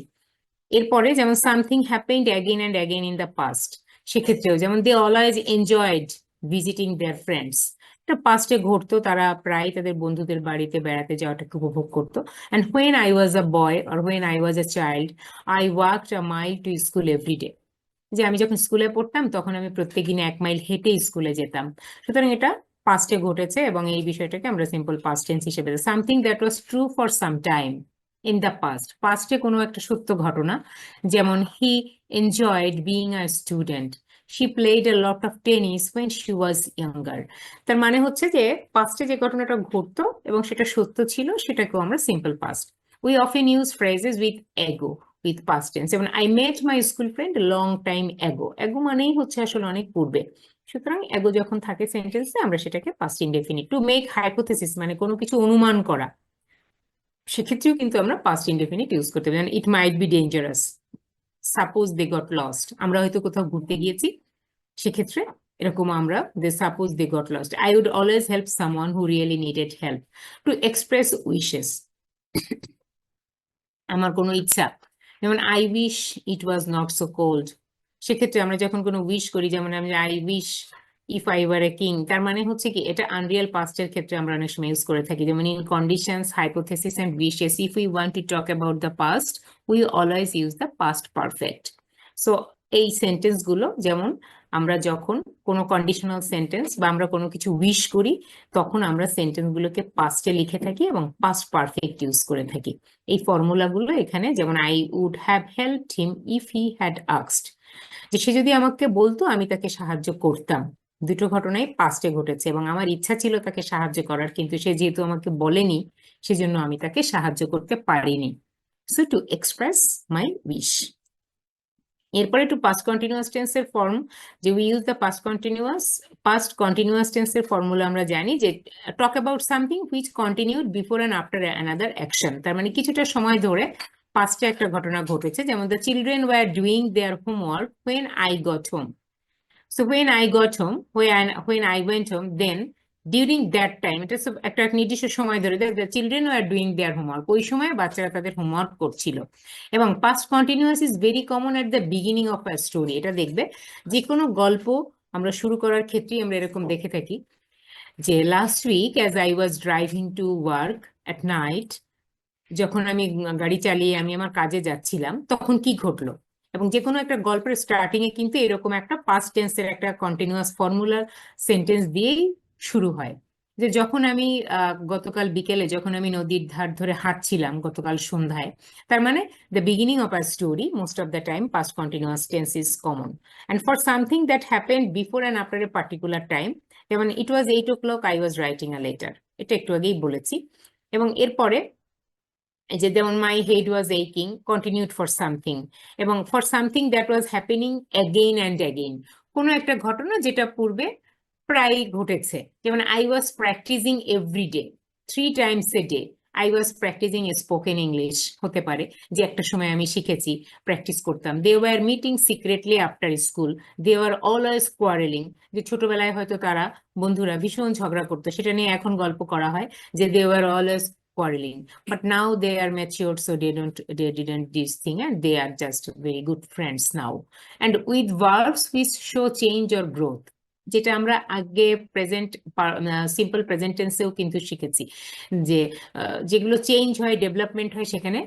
এরপরে যেমন something happened again and again in the past, সেক্ষেত্রেও যেমন they always enjoyed visiting their friends, এটা পাস্টে ঘটতো, তারা প্রায় তাদের বন্ধুদের বাড়িতে বেড়াতে যাওয়াটাকে উপভোগ করতো। And when I was a boy or when I was a child I walked a mile to school every day, যে আমি যখন স্কুলে পড়তাম তখন আমি প্রত্যেকদিন 1 মাইল হেঁটে স্কুলে যেতাম। সুতরাং এটা পাস্টে ঘটেছে, এবং এই বিষয়টাকে আমরা সিম্পল পাস্ট টেন্স হিসেবে, something that was true for some time in the past, পাস্টে কোনো একটা সত্য ঘটনা, যেমন he enjoyed being a student, she played a lot of tennis when she was younger. তার মানে হচ্ছে যে পাস্টে যে ঘটনাটা ঘটতো এবং সেটা সত্য ছিল, সেটাকেও আমরা simple past. We often use phrases with এগো উইথ পাস্ট টেন্স, যেমন I met my school friend long time এগো, এগো মানেই হচ্ছে আসলে অনেক পূর্বে। সুতরাং এগো যখন থাকে সেন্টেন্সে আমরা সেটাকে past indefinite. To make hypothesis মানে কোনো কিছু অনুমান করা, সেক্ষেত্রেও কিন্তু আমরা পাস্ট ইনডেফিনিট ইউজ করতে পারি। It might be dangerous, suppose they got lost, আমরা হয়তো কোথাও ঘুরতে গিয়েছি, সেক্ষেত্রে এরকম আমরা they suppose they got lost. I would always help someone who really needed help. To express wishes, আমার কোনো ইচ্ছা, যেমন I wish it was not so cold, সেক্ষেত্রে আমরা যখন কোনো উইশ করি, যেমন আমি I wish if I were a king, তার মানে হচ্ছে কি এটা আনরিয়াল পাস্টের ক্ষেত্রে আমরা অনেক সময় ইউজ করে থাকি, যেমন in conditions, hypothesis and wishes, if we want to talk about the past we always use the past perfect. So এই সেন্টেন্স গুলো, যেমন আমরা যখন কোনো কন্ডিশনাল সেন্টেন্স বা আমরা কোনো কিছু উইশ করি, তখন আমরা সেন্টেন্স গুলোকে পাস্টে লিখে থাকি এবং পাস্ট পারফেক্ট ইউজ করে থাকি। এই ফর্মুলাগুলো এখানে, যেমন I would have helped him if he had asked, যে সে যদি আমাকে বলতো আমি তাকে সাহায্য করতাম। দুটো ঘটনাই পাস্টে ঘটেছে এবং আমার ইচ্ছা ছিল তাকে সাহায্য করার, কিন্তু সে যেহেতু আমাকে বলেনি সেজন্য আমি তাকে সাহায্য করতে পারিনি। So to express my wish. এরপরে একটু পাস্ট কন্টিনিউয়াস টেন্সের ফর্ম, যে we use the past continuous টেন্সের ফর্মুলা আমরা জানি যে টক about something which continued before and after another action, তার মানে কিছুটা সময় ধরে পাস্টে একটা ঘটনা ঘটেছে, যেমন the children war doing their homework when I got home. So when I got home, when I went home, then during that time, এটা একটা নির্দিষ্ট সময় ধরে the children were doing their homework, ওই সময় বাচ্চারা তাদের হোমওয়ার্ক করছিল। এবং past continuous is very common at the beginning of a story, এটা দেখবে যে কোনো গল্প আমরা শুরু করার ক্ষেত্রেই আমরা এরকম দেখে থাকি, যে last week as I was driving to work at night, যখন আমি গাড়ি চালিয়ে আমি আমার কাজে যাচ্ছিলাম তখন কি ঘটলো। এবং যে কোনো একটা গল্পের স্টার্টিং এ কিন্তু এরকম একটা পাস্ট টেন্সের একটা কন্টিনিউয়াস ফর্মুলার সেন্টেন্স দিয়েই শুরু হয়, যে যখন আমি গতকাল বিকেলে যখন আমি নদীর ধার ধরে হাঁটছিলাম গতকাল সন্ধ্যায়, তার মানে the beginning of a story most of the time past continuous tense is common. And for something that happened before and after a particular time, যেমন it was 8 o'clock I was writing a letter, এটা একটু আগেই বলেছি। এবং এরপরে এই যে যেমন মাই হেড ওয়াজ এইকিং কন্টিনিউড ফর সামথিং, এবং for something that was happening again and again, কোনো একটা ঘটনা যেটা পূর্বে প্রায় ঘটেছে, যেমন I was practising every day 3 times a day, I was practising spoken English হতে পারে, যে একটা সময় আমি শিখেছি, প্র্যাকটিস করতাম। They were meeting secretly after school, they were always quarrelling, যে ছোটবেলায় হয়তো তারা বন্ধুরা ভীষণ ঝগড়া করতো, সেটা নিয়ে এখন গল্প করা হয় যে they were always quarreling. But now they are matured, so they didn't this thing, and they are just very good friends now. And with verbs which show change or growth, যেটা আমরা আগে প্রেজেন্ট সিম্পল প্রেজেন্ট টেন্সেও কিন্তু শিখেছি, যে যেগুলো চেঞ্জ হয়, ডেভেলপমেন্ট হয়, সেখানে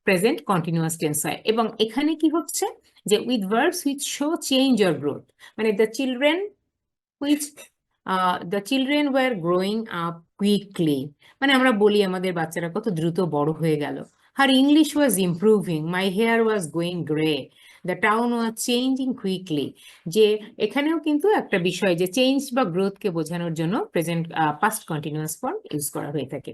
প্রেজেন্ট কন্টিনিউয়াস টেন্স হয়। এবং এখানে কি হচ্ছে, যে with verbs which show change or growth, মানে the children were growing up quickly, মানে আমরা বলি আমাদের বাচ্চারা কত দ্রুত বড় হয়ে গেল। Her English was improving, my hair was going grey, the town was changing quickly. যে এখানেও কিন্তু একটা বিষয়, যে চেঞ্জ বা গ্রোথকে বোঝানোর জন্য present past continuous form use করা হয়ে থাকে।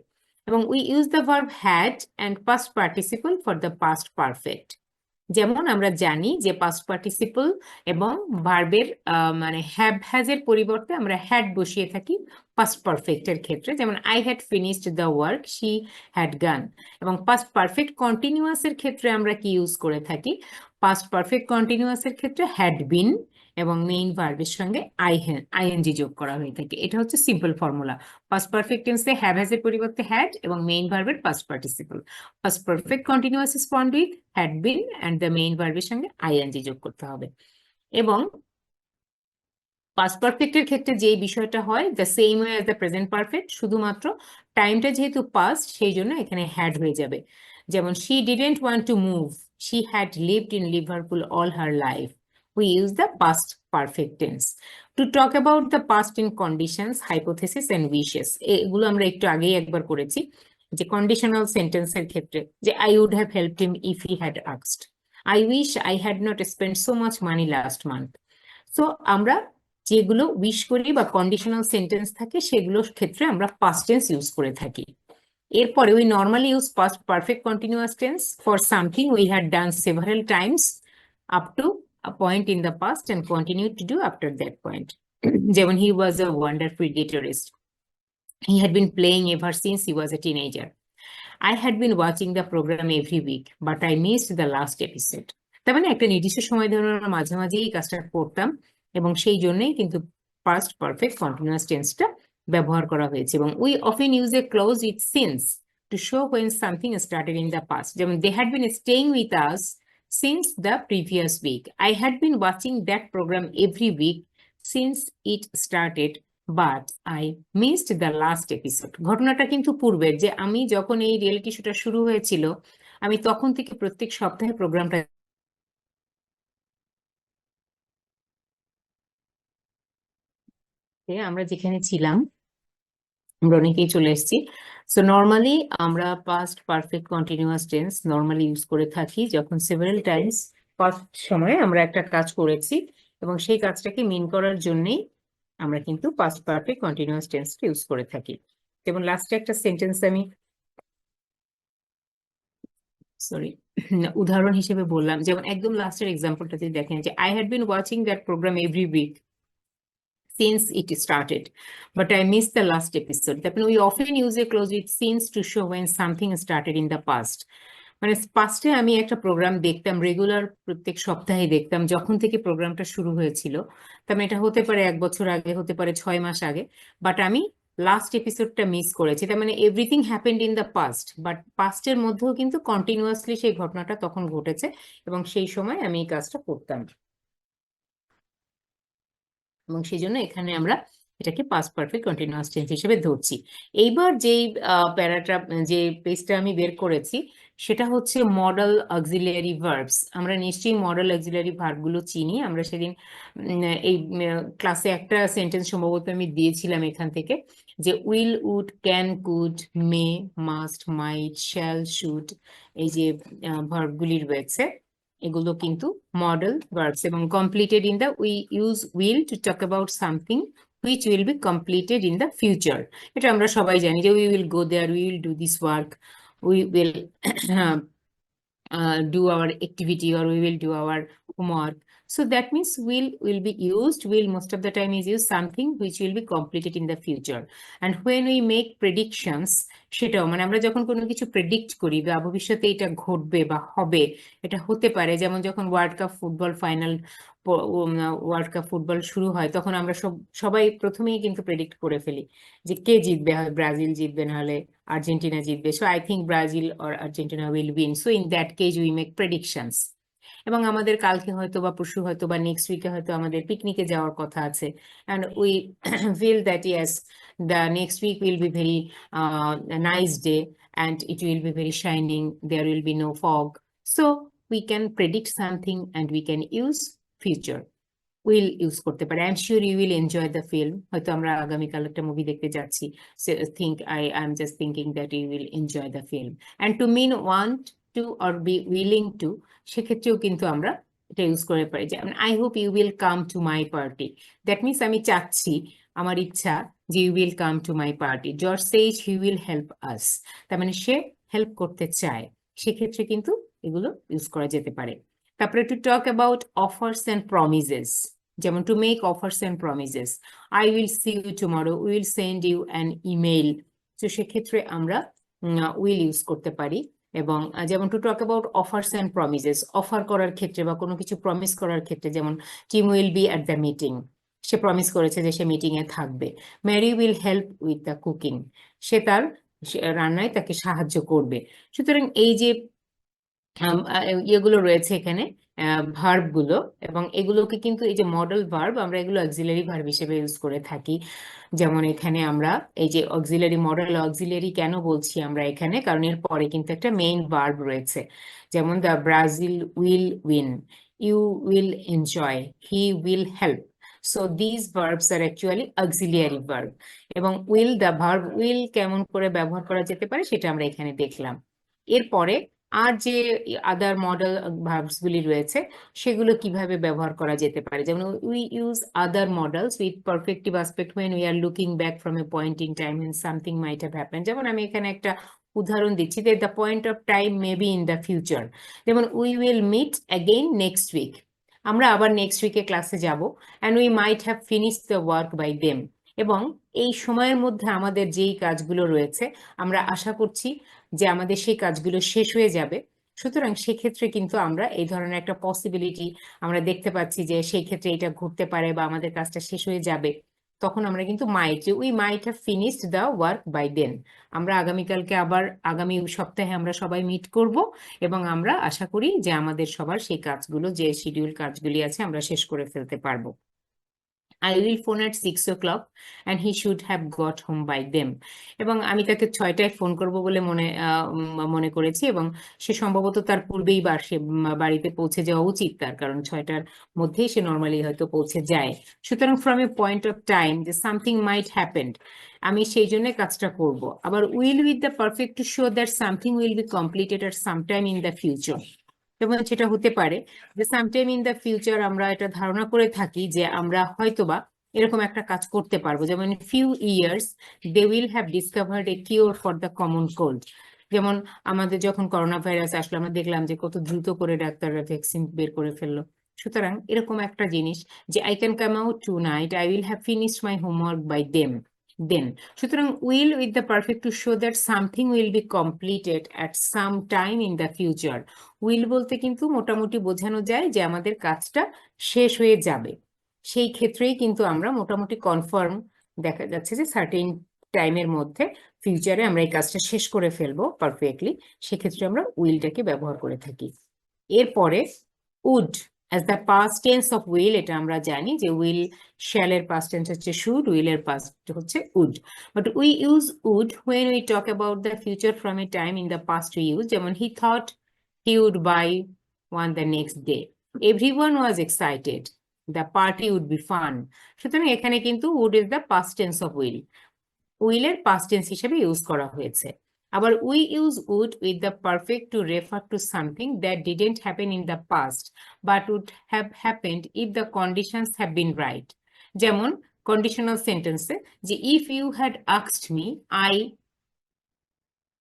এবং we use the verb had and past participle for the past perfect. যেমন আমরা জানি যে পাস্ট পার্টিসিপল এবং ভার্বের মানে হ্যাভ হ্যাজ এর পরিবর্তে আমরা হ্যাড বসিয়ে থাকি পাস্ট পারফেক্টের ক্ষেত্রে, যেমন I had finished the work, she had গান। এবং পাস্ট পারফেক্ট কন্টিনিউয়াস এর ক্ষেত্রে আমরা কি ইউজ করে থাকি, পাস্ট পারফেক্ট কন্টিনিউয়াস এর ক্ষেত্রে হ্যাড বিন এবং মেইন ভার্বের সঙ্গে আইএনজি যোগ করা হয়ে থাকে। এটা হচ্ছে সিম্পল ফর্মুলা। পাস্ট পারফেক্ট টেন্সে হ্যাভ হ্যাজ এর পরিবর্তে হ্যাড এবং মেইন ভার্বের past participle. Past perfect continuous is formed with had been and the main verb এর সঙ্গে ing যোগ করতে হবে। এবং পাস্ট পারফেক্টের ক্ষেত্রে যে বিষয়টা হয়, the same way as the present perfect, শুধুমাত্র টাইমটা যেহেতু পাস্ট সেই জন্য এখানে হ্যাড হয়ে যাবে। যেমন she didn't want to move, she had lived in Liverpool all her life. We use the past perfect tense to talk about the past in conditions, hypothesis and wishes. এগুলো আমরা একটু আগেই একবার করেছি, যে কন্ডিশনাল সেন্টেন্সের ক্ষেত্রে, যে I would have helped him if he had asked. I wish I had not spent so much money last month. So আমরা যেগুলো উইশ করি বা কন্ডিশনাল সেন্টেন্স থাকে, সেগুলোর ক্ষেত্রে আমরা পাস্ট টেন্স ইউজ করে থাকি। এরপরে we normally use past perfect continuous tense for something we had done several Times up to a point in the past and continue to do after that point. যেমন he was a wonderful guitarist. He had been playing ever since he was a teenager. I had been watching the program every week, but I missed the last episode. তার মানে একটা নির্দিষ্ট সময় ধরে আমরা মাঝে মাঝে এই কাজটা করতাম, এবং সেই জন্যই কিন্তু পাস্ট পারফেক্ট কন্টিনিউয়াস টেন্সটা ব্যবহার করা হয়েছে। এবং we often use a clause with since to show when something started in the past. যেমন they had been staying with us since the previous week. I had been watching that program every week since it started, but I missed the last episode. ঘটনাটা কিন্তু পূর্বের, যে আমি যখন এই রিয়েলিটি শোটা শুরু হয়েছিল, আমি তখন থেকে প্রত্যেক সপ্তাহে প্রোগ্রামটা আমরা যেখানে ছিলাম আমরা অনেকেই চলে এসেছি। সো নর্মালি আমরা past perfect continuous tense normally use করে থাকি যখন সেভারাল টাইমস পাস্ট সময়ে আমরা একটা কাজ করেছি, এবং সেই কাজটাকে মিন করার জন্যই আমরা কিন্তু পাস্ট পারফেক্ট কন্টিনিউয়াস টেন্সটা ইউজ করে থাকি। যেমন লাস্টে একটা সেন্টেন্স আমি উদাহরণ হিসেবে বললাম, যেমন একদম লাস্টের এক্সাম্পলটা যদি দেখেন, যে I had been watching that programme every week since it started, but I missed the last episode. That means we often use a clause with since to show when something started in the past. মানে পাস্টে আমি একটা প্রোগ্রাম দেখতাম, রেগুলার প্রত্যেক সপ্তাহে দেখতাম, যখন থেকে প্রোগ্রামটা শুরু হয়েছিল। তার মানে এটা হতে পারে 1 বছর আগে, হতে পারে 6 মাস আগে, বাট আমি লাস্ট এপিসোডটা মিস করেছি। তার মানে everything happened in the past, but পাস্টের মধ্যেও কিন্তু কন্টিনিউয়াসলি সেই ঘটনাটা তখন ঘটেছে, এবং সেই সময় আমি এই কাজটা করতাম, এবং সেই জন্য এখানে আমরা এটাকে পাস্ট পারফেক্ট কন্টিনিউয়াস টেন্স হিসেবে ধরছি। এইবার যেই প্যারাটা, যে পেজটা আমি বের করেছি, সেটা হচ্ছে মডেল অক্সিলিয়ারি ভার্বস। আমরা নিশ্চয়ই মডেল অক্সিলিয়ারি ভার্বগুলো চিনি। আমরা সেদিন এই ক্লাসে একটা সেন্টেন্স সম্ভবত আমি দিয়েছিলাম এখান থেকে, যে will, would, can, could, may, must, might, shall, should, এই যে ভার্বগুলি রয়েছে, এগুলো কিন্তু মডেল ভার্বস। এবং completed in the, we use will to talk about something which will be completed in the future. এটা আমরা সবাই জানি, যে we will go there, we will do this work, we will do our activity, or we will do our homework. So that means will be used, will most of the time is used something which will be completed in the future. And when we make predictions, সেটাও মানে আমরা যখন কোনো কিছু প্রেডিক্ট করি বা ভবিষ্যতে এটা ঘটবে বা হবে, এটা হতে পারে, যেমন যখন world cup football final world cup football শুরু হয় তখন আমরা সবাই প্রথমেই কিন্তু প্রেডিক্ট করে ফেলি যে কে জিতবে, হয় ব্রাজিল জিতবে নাহলে আর্জেন্টিনা জিতবে। So I think Brazil or Argentina will win, so in that cage we make predictions. এবং আমাদের কালকে হয়তো বা পরশু হয়তো বা নেক্সট উইকে হয়তো আমাদের পিকনিকে যাওয়ার কথা আছে, and we feel that yes the next week will be very nice day and it will be very shining, there will be no fog, so we can predict something and we can use future, will use করতে পারে। I am sure you will enjoy the film. হয়তো আমরা আগামীকাল একটা মুভি দেখতে যাচ্ছি, I am just thinking that you will enjoy the film. And to mean want to or be willing to, সেক্ষেত্রেও কিন্তু আমরা এটা ইউজ করে পারি যে I hope you will come to my party. That means আমি চাচ্ছি, আমার ইচ্ছা যে you will come to my party. George সেইজ he will help us, তার মানে সে হেল্প করতে চায়, সেক্ষেত্রে কিন্তু এগুলো ইউজ করা যেতে পারে। তারপরে to talk about offers and promises, যেমন to make offers and promises, I will see you tomorrow, will send you an email. তো সেক্ষেত্রে আমরা উইল ইউজ করতে পারি। এবং যেমন to talk about offers and promises, offer করার ক্ষেত্রে বা কোনো কিছু প্রমিস করার ক্ষেত্রে, যেমন Tim will be at the meeting, সে প্রমিস করেছে যে সে মিটিং এ থাকবে। Mary will help with the cooking, সে তার রান্নায় তাকে সাহায্য করবে। সুতরাং এই যে ইয়েগুলো রয়েছে এখানে, ভার্ব গুলো, এবং এগুলোকে কিন্তু এই যে মডেল ভার্ব, আমরা এগুলো অক্সিলারি ভার্ব হিসেবে ইউজ করে থাকি। যেমন এখানে আমরা এই যে অক্সিলারি, মডেল অক্সিলারি কেন বলছি আমরা এখানে, কারণ এর পরে কিন্তু একটা মেইন ভার্ব রয়েছে। যেমন the Brazil will win, you will enjoy, he will help. So this verbs are actually auxiliary verb. এবং উইল, দ্য ভার্ব উইল কেমন করে ব্যবহার করা যেতে পারে সেটা আমরা এখানে দেখলাম। এরপরে আর যে আদার মডেল ভার্বস গুলি রয়েছে সেগুলো কিভাবে ব্যবহার করা যেতে পারে, যেমন we use other modals with perfective aspect when we are looking back from a point in time when something might have happened। যেমন আমি এখানে একটা উদাহরণ দিচ্ছি যে the point of time may be in the future. যেমন we will meet again next week, আমরা আবার নেক্সট উইকে ক্লাসে যাব, and we might have finished the work by them. এবং এই সময়ের মধ্যে আমাদের যেই কাজগুলো রয়েছে আমরা আশা করছি যে আমাদের সেই কাজগুলো শেষ হয়ে যাবে। সুতরাং সেক্ষেত্রে কিন্তু আমরা এই ধরনের একটা পসিবিলিটি আমরা দেখতে পাচ্ছি যে সেই ক্ষেত্রে এটা ঘটতে পারে বা আমাদের কাজটা শেষ হয়ে যাবে। তখন আমরা কিন্তু মাইট, যে we might have finished the work by then, আমরা আগামীকালকে আবার আগামী সপ্তাহে আমরা সবাই মিট করব এবং আমরা আশা করি যে আমাদের সবার সেই কাজগুলো, যে শিডিউল কাজগুলি আছে, আমরা শেষ করে ফেলতে পারবো। I will phone at 6 o'clock and he should have got home by them। এবং আমি তাকে 6টায় ফোন করব বলে মনে করেছি, এবং সে সম্ভবত তার পূর্বেই বাড়িতে পৌঁছে যাওয়া উচিত তার, কারণ 6টার মধ্যেই সে নর্মালি হয়তো পৌঁছে যায়। সুতরাং from a point of time যে সামথিং মাইট হ্যাপেন্ড, আমি সেই জন্য কাজটা করব। আবার will with the perfect to show that something will be completed at some time in the future. যেমন সেটা হতে পারে যে সামটাইম ইন দ্য ফিউচার আমরা এটা ধারণা করে থাকি যে আমরা হয়তোবা এরকম একটা কাজ করতে পারবো, যেমন few years they will have discovered a cure for the common cold. যেমন আমাদের যখন করোনা ভাইরাস আসলো আমরা দেখলাম যে কত দ্রুত করে ডাক্তাররা ভ্যাকসিন বের করে ফেললো। সুতরাং এরকম একটা জিনিস যে I can come out tonight, I will have finished my homework by then. সুতরাং will with the perfect to show that something will be completed at some time in the future. Will বলতে কিন্তু মোটামুটি বোঝানো যায় যে আমাদের কাজটা শেষ হয়ে যাবে, সেই ক্ষেত্রেই কিন্তু আমরা মোটামুটি কনফার্ম, দেখা যাচ্ছে যে সার্টেন টাইমের মধ্যে ফিউচারে আমরা এই কাজটা শেষ করে ফেলবো পারফেক্টলি, সেক্ষেত্রে আমরা উইলটাকে ব্যবহার করে থাকি। এরপরে would as the past tense of will, এটা আমরা জানি যে উইল শ্যাল এর পাস্ট টেন্স হচ্ছে শুড, উইল এর পাস্ট হচ্ছে would, but we use would when we talk about the future from a time in the past we use, যেমন he thought he would buy one the next day, everyone was excited, the party would be fun। সুতরাং এখানে কিন্তু would is the past tense of will, উইলের পাস্ট টেন্স হিসেবে ইউজ করা হয়েছে। আবার we use would with the perfect to refer to something that didn't happen in the past but would have happened if the conditions have been right. যেমন কন্ডিশনাল সেন্টেন্সে যে if you had asked me I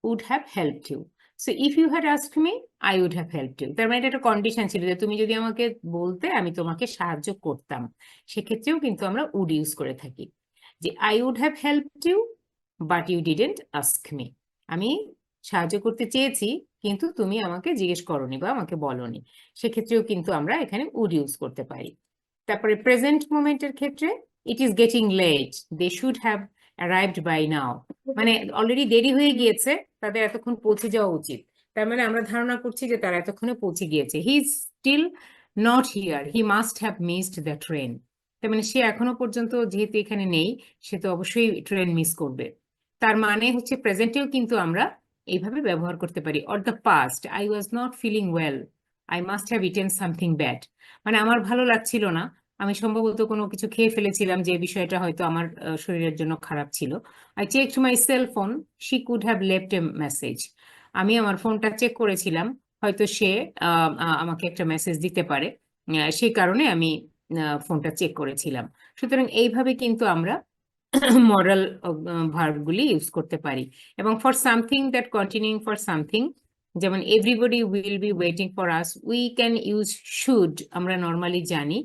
would have helped you, so if you had asked me I would have helped you, তার মানে এটা একটা কন্ডিশন ছিল যে তুমি যদি আমাকে বলতে আমি তোমাকে সাহায্য করতাম, সেক্ষেত্রেও কিন্তু আমরা উড ইউজ করে থাকি। যে I would have helped you but you didn't ask me, আমি সাহায্য করতে চেয়েছি কিন্তু তুমি আমাকে জিজ্ঞেস করনি বা আমাকে বলনি, সেক্ষেত্রেও কিন্তু আমরা এখানে উড ইউজ করতে পারি। তারপরে প্রেজেন্ট মোমেন্টের ক্ষেত্রে it is getting late, they should have arrived by now, মানে অলরেডি দেরি হয়ে গিয়েছে, তাদের এতক্ষণ পৌঁছে যাওয়া উচিত। তার মানে আমরা ধারণা করছি যে তারা এতক্ষণে পৌঁছে গিয়েছে। He is still not here, he must have missed the train. তার মানে সে এখনো পর্যন্ত যেহেতু এখানে নেই, সে তো অবশ্যই ট্রেন মিস করবে। তার মানে হচ্ছে প্রেজেন্টেও কিন্তু আমরা এইভাবে ব্যবহার করতে পারি। Or the past, I was not feeling well, I must have eaten something bad, মানে আমার ভালো লাগছিল না, আমি সম্ভবত কোনো কিছু খেয়ে ফেলেছিলাম যে বিষয়টা হয়তো আমার শরীরের জন্য খারাপ ছিল। I checked my cell phone, she could have left A message, আমি আমার ফোনটা চেক করেছিলাম, হয়তো সে আমাকে একটা মেসেজ দিতে পারে, সেই কারণে আমি ফোনটা চেক করেছিলাম। সুতরাং এইভাবে কিন্তু আমরা মডাল ভার্বগুলি ইউজ করতে পারি। এবং for something that continuing for something, যেমন everybody will be waiting for us, we can use should, আমরা নর্মালি জানি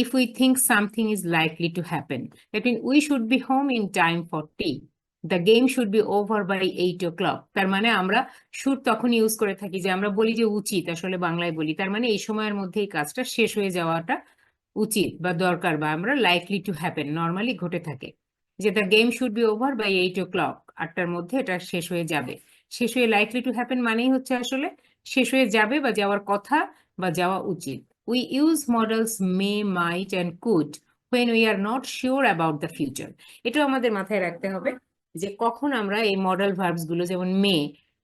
if we think something is likely to happen, that mean we should be home in time for tea, the game should be over by 8 o'clock। তার মানে আমরা শুড তখন ইউজ করে থাকি যে আমরা বলি যে উচিত, আসলে বাংলায় বলি, তার মানে এই সময়ের মধ্যে এই কাজটা শেষ হয়ে যাওয়াটা উচিত বা দরকার, বা আমরা লাইকলি টু হ্যাপেন নর্মালি ঘটে থাকে, যে the game should be over by 8 o'clock, 8টার মধ্যে এটা শেষ হয়ে যাবে। শেষ হয়ে লাইকলি টু হ্যাপেন মানেই হচ্ছে আসলে শেষ হয়ে যাবে বা যাওয়ার কথা বা যাওয়া উচিত। We use modals may, might and could when we are not sure about the future। এটাও আমাদের মাথায় রাখতে হবে যে কখন আমরা এই মডেল ভার্বস গুলো, যেমন মে,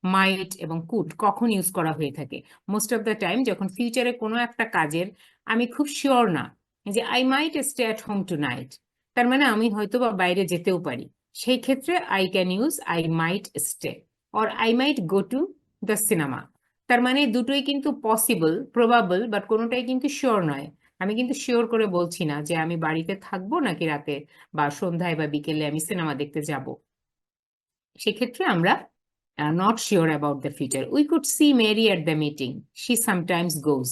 মাইট এবং কুড, কখন ইউজ করা হয়ে থাকে। মোস্ট অফ দ্য টাইম যখন ফিউচারে কোনো একটা কাজের আমি খুব শিওর না, যে I might stay at home tonight, তার মানে আমি হয়তো বা বাইরে যেতেও পারি, সেই ক্ষেত্রে I can use I might stay, or I might go to the cinema. তার মানে দুটোই কিন্তু পসিবল, প্রবাবল, বাট কোনোটাই কিন্তু শিওর নয়। আমি কিন্তু শিওর করে বলছি না যে আমি বাড়িতে থাকবো নাকি রাতে বা সন্ধ্যায় বা বিকেলে আমি সিনেমা দেখতে যাব। সেক্ষেত্রে আমরা not sure about the future. We could see Mary at the meeting, she sometimes goes.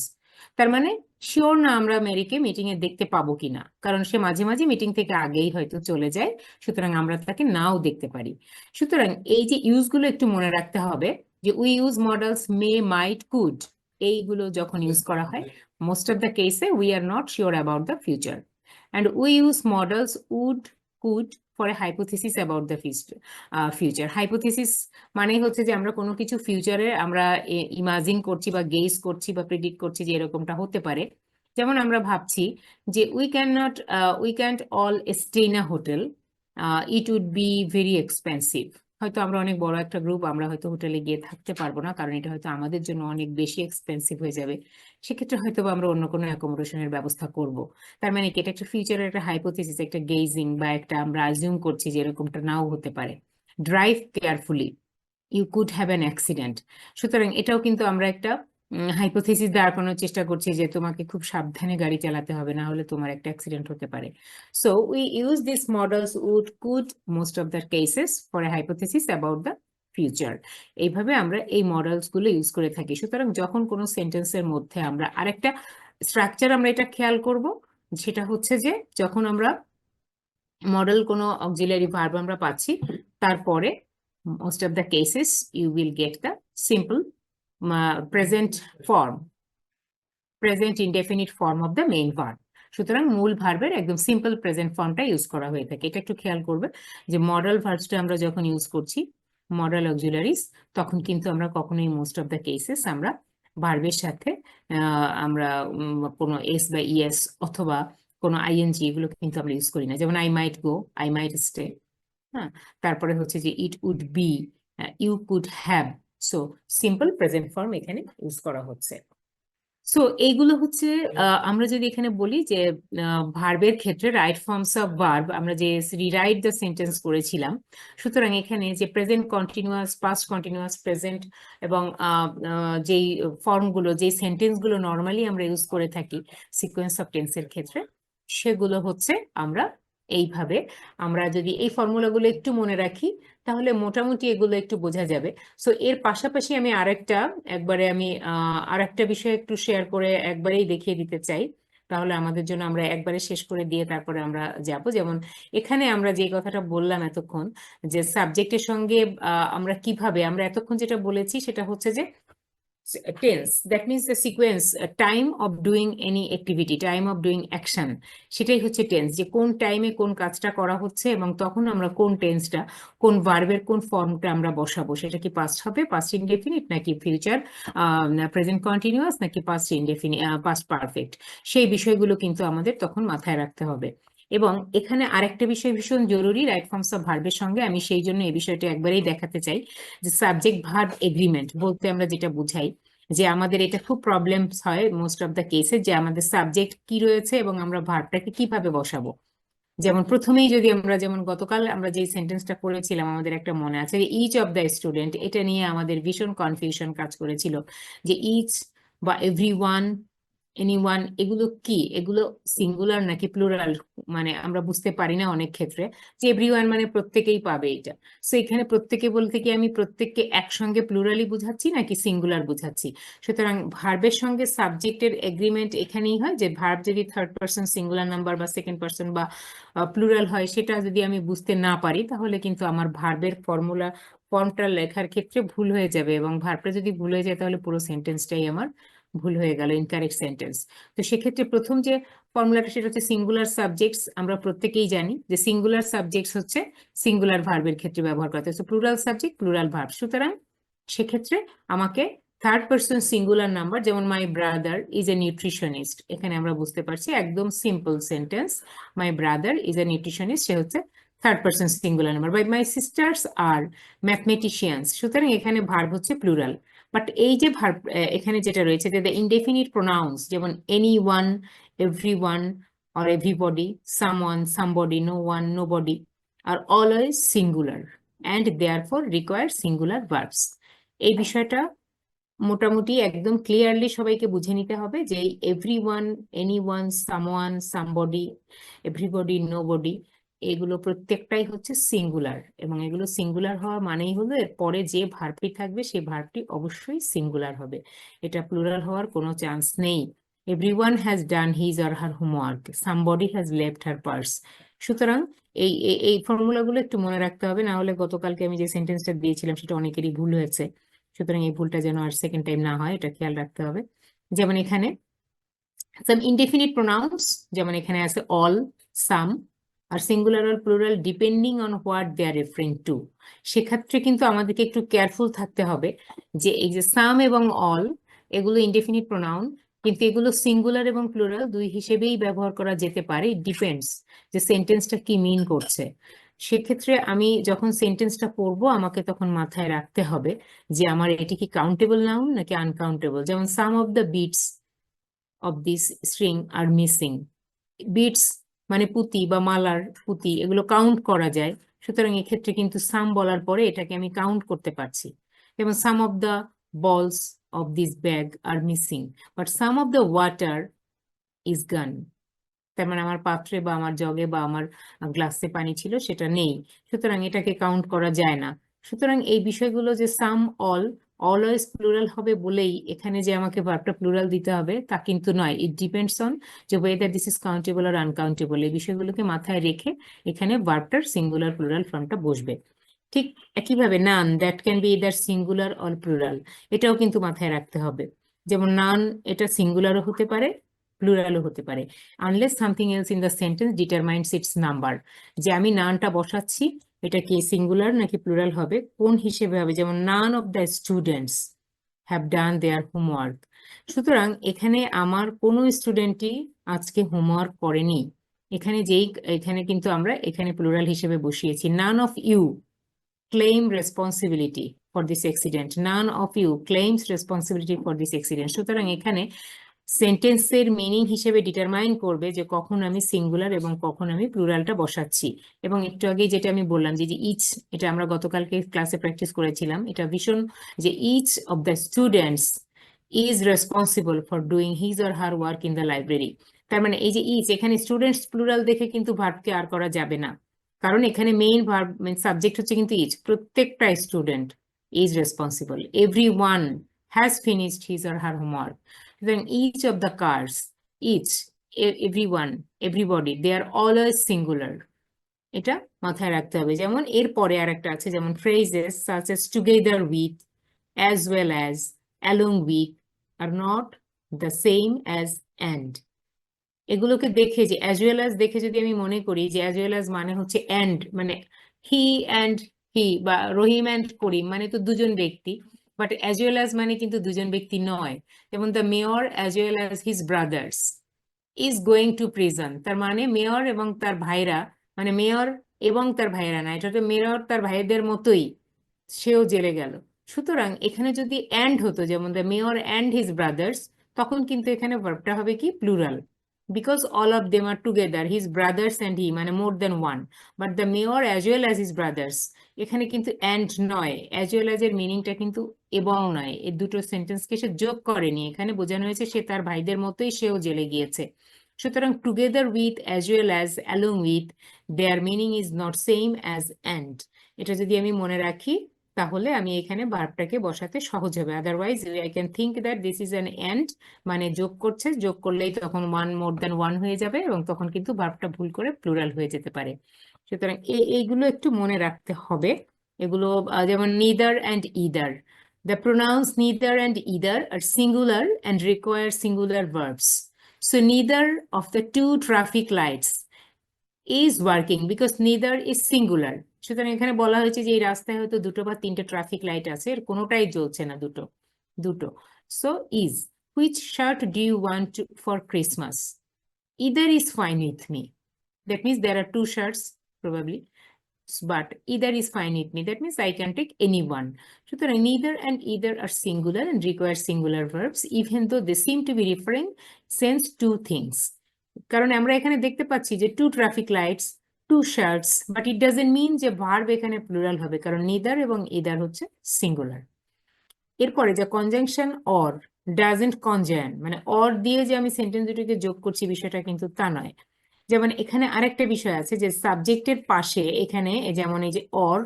তার মানে শিওর না আমরা মেরিকে মিটিং এ দেখতে পাবো কিনা, কারণ সে মাঝে মাঝে মিটিং থেকে আগেই হয়তো চলে যায়, সুতরাং আমরা তাকে নাও দেখতে পারি। সুতরাং এই যে ইউজগুলো একটু মনে রাখতে হবে, যে we use modals may, might, could, এইগুলো যখন ইউজ করা হয় মোস্ট অফ দ্য কেসে we are not sure about the future. And we use modals would, could for a hypothesis about the future. Hypothesis মানেই হচ্ছে যে আমরা কোনো কিছু ফিউচারে আমরা ইমাজিন করছি বা গেস করছি বা প্রেডিক্ট করছি যে এরকমটা হতে পারে। যেমন আমরা ভাবছি যে we can't all stay in a hotel, it would be very expensive. হয়তো আমরা অনেক বড় একটা গ্রুপ, আমরা হয়তো হোটেলে গিয়ে থাকতে পারবো না, কারণ এটা হয়তো আমাদের জন্য অনেক বেশি এক্সপেন্সিভ হয়ে যাবে। সেক্ষেত্রে হয়তো আমরা অন্য কোনো অ্যাকোমোডেশনের ব্যবস্থা করব। তার মানে কি, এটা একটা ফিউচারের একটা হাইপোথিসিস, একটা গেজিং, বা একটা আমরা অ্যাজিউম করছি যে এরকমটা নাও হতে পারে। Drive carefully, you could have an accident. সুতরাং এটাও কিন্তু আমরা একটা হাইপোথিসিস দাঁড় করানোর চেষ্টা করছি যে তোমাকে খুব সাবধানে গাড়ি চালাতে হবে, না হলে তোমার একটা অ্যাক্সিডেন্ট হতে পারে। So we use this modals would, could most of the cases for a hypothesis about the future. এইভাবে আমরা এই মডেলস গুলো ইউজ করে থাকি। সুতরাং যখন কোনো সেন্টেন্সের মধ্যে আমরা আরেকটা স্ট্রাকচার আমরা এটা খেয়াল করব, সেটা হচ্ছে যে যখন আমরা মডেল কোনো অক্সিলারি ভার্ব আমরা পাচ্ছি, তারপরে most of the cases you will get the simple present form, present indefinite form of the main verb. সুতরাং মূল ভার্বের একদম সিম্পল প্রেজেন্ট ফর্মটা ইউজ করা হয়ে থাকে। এটা একটু খেয়াল করবে যে মডেল ভার্বসটা আমরা যখন ইউজ করছি, মডেল অক্সিলারিজ, তখন কিন্তু আমরা কখনোই মোস্ট অফ দ্য কেসেস আমরা ভার্বের সাথে আমরা কোনো এস বা ইএস অথবা কোনো আইএনজি, এগুলো কিন্তু আমরা ইউজ করি না। যেমন I might go, I might stay. হ্যাঁ, তারপরে হচ্ছে যে it would be, you could have. So simple present form এখানে ইউজ করা হচ্ছে। সো এইগুলো হচ্ছে আমরা যদি এখানে বলি যে ভার্বের ক্ষেত্রে রাইট ফর্মস অফ ভার্ব, আমরা যে রিরাইট দ্য সেন্টেন্স করেছিলাম, সুতরাং এখানে যে present continuous, past continuous, present এবং যেই ফর্মগুলো, যেই সেন্টেন্সগুলো নর্মালি আমরা ইউজ করে থাকি সিকোয়েন্স অফ টেন্সের ক্ষেত্রে, সেগুলো হচ্ছে আমরা এইভাবে, আমরা যদি এই ফর্মুলাগুলো একটু মনে রাখি তাহলে মোটামুটি এগুলো একটু বোঝা যাবে। সো এর পাশাপাশি আমি আরেকটা বিষয় একটু শেয়ার করে একবারেই দেখিয়ে দিতে চাই, তাহলে আমাদের জন্য আমরা একবারে শেষ করে দিয়ে তারপরে আমরা যাব। যেমন এখানে আমরা যে কথাটা বললাম এতক্ষণ, যে সাবজেক্টের সঙ্গে আমরা কিভাবে, আমরা এতক্ষণ যেটা বলেছি সেটা হচ্ছে যে tense, that means the sequence, time of doing any activity, time of doing action, সেটাই হচ্ছে টেন্স, যে কোন টাইমে কোন কাজটা করা হচ্ছে এবং তখন আমরা কোন টেন্সটা, কোন ভার্বের কোন ফর্মটা আমরা বসাবো, সেটা কি পাস্ট হবে, পাস্ট ইনডেফিনিট, নাকি ফিউচার প্রেজেন্ট কন্টিনিউয়াস, নাকি পাস্ট ইনডেফিনিট, পাস্ট পারফেক্ট, সেই বিষয়গুলো কিন্তু আমাদের তখন মাথায় রাখতে হবে। এবং এখানে আরেকটা বিষয় ভীষণ জরুরি রাইট ফর্মস অফ ভার্বের সঙ্গে, আমি সেই জন্য এই বিষয়টা একবারেই দেখাতে চাই, যে সাবজেক্ট ভার্ব এগ্রিমেন্ট বলতে আমরা যেটা বুঝাই, যে আমাদের এটা খুব প্রবলেমস হয় মোস্ট অফ দ্য কেসে, যে আমাদের সাবজেক্ট কি রয়েছে এবং আমরা ভার্বটাকে কিভাবে বসাবো। যেমন প্রথমেই যদি আমরা, যেমন গতকাল আমরা যে সেন্টেন্সটা করেছিলাম, আমাদের একটা মনে আছে যে ইচ অফ দ্য স্টুডেন্ট, এটা নিয়ে আমাদের ভীষণ কনফিউশন কাজ করেছিল, যে ইচ বা এভরিওয়ান, এনিওয়ান, এগুলো কি, এগুলো সিঙ্গুলার নাকি প্লুরাল, মানে আমরা বুঝতে পারি না অনেক ক্ষেত্রে, যে এভরিওয়ান মানে প্রত্যেকেই পাবে এটা। সো এখানে প্রত্যেকে বলতে কি আমি প্রত্যেককে একসঙ্গে প্লুরালি বুঝাচ্ছি নাকি সিঙ্গুলার বুঝাচ্ছি। সুতরাং ভার্বের সঙ্গে সাবজেক্টের এগ্রিমেন্ট এখানেই হয়, যে ভার্ব যদি থার্ড পার্সন সিঙ্গুলার নাম্বার বা সেকেন্ড পার্সন বা প্লুরাল হয়, সেটা যদি আমি বুঝতে না পারি, তাহলে কিন্তু আমার ভার্বের ফর্মটা লেখার ক্ষেত্রে ভুল হয়ে যাবে, এবং ভার্বটা যদি ভুল হয়ে যায় তাহলে পুরো সেন্টেন্সটাই আমার ভুল হয়ে গেল, ইনকারেক্ট সেন্টেন্স। তো সেক্ষেত্রে প্রথম যে ফর্মুলাটা, সেটা হচ্ছে সিঙ্গুলার সাবজেক্টস। আমরা প্রত্যেকেই জানি যে সিঙ্গুলার সাবজেক্টস হচ্ছে সিঙ্গুলার ভার্বের ক্ষেত্রে ব্যবহার করতে হচ্ছে, প্লুরাল সাবজেক্ট প্লুরাল ভার্ব। সুতরাং সেক্ষেত্রে আমাকে থার্ড পার্সন সিঙ্গুলার নাম্বার, যেমন my brother is a nutritionist, এখানে আমরা বুঝতে পারছি একদম simple sentence, my brother is a nutritionist, সে হচ্ছে third person singular number. But my sisters are mathematicians, সুতরাং এখানে ভার্ব হচ্ছে প্লুরাল। বাট এই যে ভার্ব এখানে যেটা রয়েছে, যে ইনডেফিনিট প্রোনাউন্স, যেমন any one, every one, or everybody, someone, somebody, no one, nobody, are always singular and therefore require singular verbs. এই বিষয়টা মোটামুটি একদম ক্লিয়ারলি সবাইকে বুঝে নিতে হবে, যে everyone, anyone, someone, somebody, everybody, nobody, এগুলো প্রত্যেকটাই হচ্ছে সিঙ্গুলার, এবং এগুলো সিঙ্গুলার হওয়া মানেই হলো এর পরে যে ভার্বটি থাকবে সেই ভার্বটি অবশ্যই সিঙ্গুলার হবে, এটা প্লুরাল হওয়ার কোনো চান্স নেই। Everyone has done his or her homework, somebody has left her purse. সুতরাং এই এই ফর্মুলাগুলো একটু মনে রাখতে হবে, না হলে গতকালকে আমি যে সেন্টেন্সটা দিয়েছিলাম সেটা অনেকেরই ভুল হয়েছে। সুতরাং এই ভুলটা যেন আর সেকেন্ড টাইম না হয়, এটা খেয়াল রাখতে হবে। যেমন এখানে সাম ইনডেফিনিট প্রোনাউন্স, যেমন এখানে আছে all, some, are singular or plural depending on what they are referring to. সেক্ষেত্রে কিন্তু আমাদেরকে একটু কেয়ারফুল থাকতে হবে, যে এই যে সাম এবং অল, এগুলো ইনডেফিনিট প্রোনাউন, কিন্তু এগুলো সিঙ্গুলার এবং প্লুরাল দুই হিসেবেই ব্যবহার করা যেতে পারে, ডিপেন্ডস যে সেন্টেন্সটা কি মিন করছে। সেক্ষেত্রে আমি যখন সেন্টেন্সটা পড়বো, আমাকে তখন মাথায় রাখতে হবে যে আমার এটি কি কাউন্টেবল নাউন নাকি আনকাউন্টেবল। যেমন some of the beads of this string are missing, beads মানে পুঁতি বা মালার পুঁতি, এগুলো কাউন্ট করা যায়। সুতরাং এক্ষেত্রে কিন্তু সাম বলার পরে এটাকে আমি কাউন্ট করতে পারছি। এবং some of the balls of this bag are missing, but some of the water is gone, তার মানে আমার পাত্রে বা আমার জগে বা আমার গ্লাসে পানি ছিল, সেটা নেই, সুতরাং এটাকে কাউন্ট করা যায় না। সুতরাং এই বিষয়গুলো, যে সাম, অল, অলওয়েজ প্লুরাল হবে বলেই এখানে যে আমাকে ভার্বটা প্লুরাল দিতে হবে তা কিন্তু নয়। ইট ডিপেন্ডস অন যে whether this is countable or uncountable, এই বিষয়গুলোকে মাথায় রেখে এখানে ভার্বটার সিঙ্গুলার প্লুরাল ফর্মটা বসবে। ঠিক একইভাবে none, that can be either singular or plural, এটাও কিন্তু মাথায় রাখতে হবে। যেমন নান, এটা সিঙ্গুলারও হতে পারে প্লুরালও হতে পারে, unless something else in the sentence determines it's number, যে আমি নানটা বসাচ্ছি, এটা কি সিঙ্গুলার নাকি প্লুরাল হবে, কোন হিসেবে হবে। যেমন none of the students have done their homework, সুতরাং এখানে আমার কোনো স্টুডেন্টই আজকে হোমওয়ার্ক করেনি, এখানে এখানে কিন্তু আমরা এখানে প্লুরাল হিসেবে বসিয়েছি। None of you claim responsibility for this accident, none of you claims responsibility for this accident। সুতরাং এখানে সেন্টেন্সের মিনিং হিসেবে ডিটারমাইন করবে যে কখন আমি সিঙ্গুলার এবং কখন আমি প্লুরালটা বসাচ্ছি। এবং একটু আগে যেটা আমি বললাম, যে ইচ, এটা আমরা গতকালকে ক্লাসে প্র্যাকটিস করেছিলাম, এটা ভীষণ, যে each of the students is responsible for doing his or her work in the library. তার মানে এই যে ইচ, এখানে স্টুডেন্টস প্লুরাল দেখে কিন্তু ভার্বকে আর করা যাবে না, কারণ এখানে মেইন ভার্ব সাবজেক্ট হচ্ছে কিন্তু ইচ, প্রত্যেকটা student is responsible, every one has finished his or her homework. Then each of the cars, each, everyone, everybody, they are always singular, এটা মাথায় রাখতে হবে। যেমন এর পরে আর একটা আছে, যেমন phrases such as together with, as well as, along with are not the same as and. এগুলোকে দেখে যে অ্যাজ ওয়েল অ্যাজ দেখে যদি আমি মনে করি যে অ্যাজ ওয়েল অ্যাজ মানে হচ্ছে অ্যান্ড, মানে হি অ্যান্ড হি বা রহিম অ্যান্ড করিম মানে তো দুজন ব্যক্তি, বাট অ্যাজ ওয়েল অ্যাজ মানে কিন্তু দুজন ব্যক্তি নয়। যেমন the mayor as well as his brothers is going to prison, তার মানে মেয়র এবং তার ভাইরা, মানে মেয়র এবং তার ভাইরা না, এটা তো মেয়র তার ভাইদের মতোই সেও জেলে গেল। সুতরাং এখানে যদি অ্যান্ড হতো, যেমন the mayor and his brothers, তখন কিন্তু এখানে ভার্বটা হবে কি plural, because all of them are together, his brothers and he মানে more than one. But the mayor as well as his brothers, এখানে কিন্তু অ্যান্ড নয়, অ্যাজ ওয়েল অ্যাজ এর মিনিংটা কিন্তু এবং নয়, এই দুটো সেন্টেন্সকে সে যোগ করেনি, এখানে বোঝানো হয়েছে সে তার ভাইদের মতোই সেও জেলে গিয়েছে। সুতরাং together with as well as along with their meaning is not same as and. এটা যদি আমি মনে রাখি তাহলে আমি এখানে ভার্বটাকে বসাতে সহজ হবে। Otherwise I can think that this is an end, মানে যোগ করছে, যোগ করলেই তখন ওয়ান মোর দ্যান ওয়ান হয়ে যাবে এবং তখন কিন্তু ভার্বটা ভুল করে প্লুরাল হয়ে যেতে পারে। সুতরাং এইগুলো একটু মনে রাখতে হবে। এগুলো যেমন neither and either, the pronouns neither and either are singular and require singular verbs. So neither of the two traffic lights is working because neither is singular. সুতরাং এখানে বলা হয়েছে যে এই রাস্তায় হয়তো দুটো বা তিনটে ট্রাফিক লাইট আছে, এর কোনোটাই জ্বলছে না, দুটো দুটো। So is, which shirt do you want for Christmas? Either is fine with me. That means there are two shirts probably, but either is fine with me. That means I can take any one. সুতরাং neither and either are singular and require singular verbs, even though they seem to be referring sense two things. কারণ আমরা এখানে দেখতে পাচ্ছি যে two traffic lights, two shirts, but it doesn't mean যে ভার্ব এখানে প্লুরাল হবে, কারণ নিদার এবং ইদার হচ্ছে সিঙ্গুলার। এরপরে যে কনজাংশন অর, ডাজেন্ট কনজান, মানে অর দিয়ে যে আমি সেন্টেন্স দুটিকে যোগ করছি বিষয়টা কিন্তু তা নয়। যেমন এখানে আরেকটা বিষয় আছে যে সাবজেক্টের পাশে এখানে যেমন এই যে অর,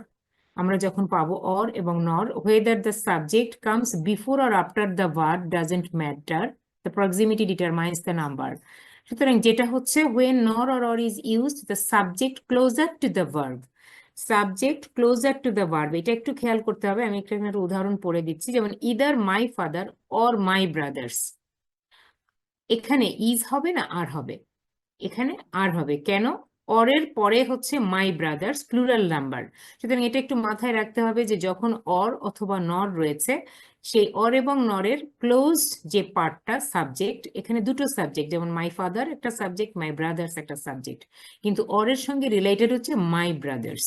আমরা যখন পাবো অর এবং নর, whether the subject comes before or after the verb doesn't matter, the proximity determines the number. সুতরাং যেটা হচ্ছে when nor or or is used, the subject closer to the verb, subject closer to the verb, এটা একটু খেয়াল করতে হবে। আমি একটা উদাহরণ পড়ে দিচ্ছি, যেমন either my father or my brothers, এখানে ইজ হবে না আর হবে, এখানে আর হবে কেন, অরের পরে হচ্ছে মাই ব্রাদার্স প্লুরাল নাম্বার। সুতরাং এটা একটু মাথায় রাখতে হবে যে যখন অর অথবা নর রয়েছে, সেই অর এবং নরের ক্লোজ যে পার্টটা সাবজেক্ট, এখানে দুটো সাবজেক্ট, যেমন মাই ফাদার একটা সাবজেক্ট, মাই ব্রাদার্স একটা সাবজেক্ট, কিন্তু অরের সঙ্গে রিলেটেড হচ্ছে মাই ব্রাদার্স।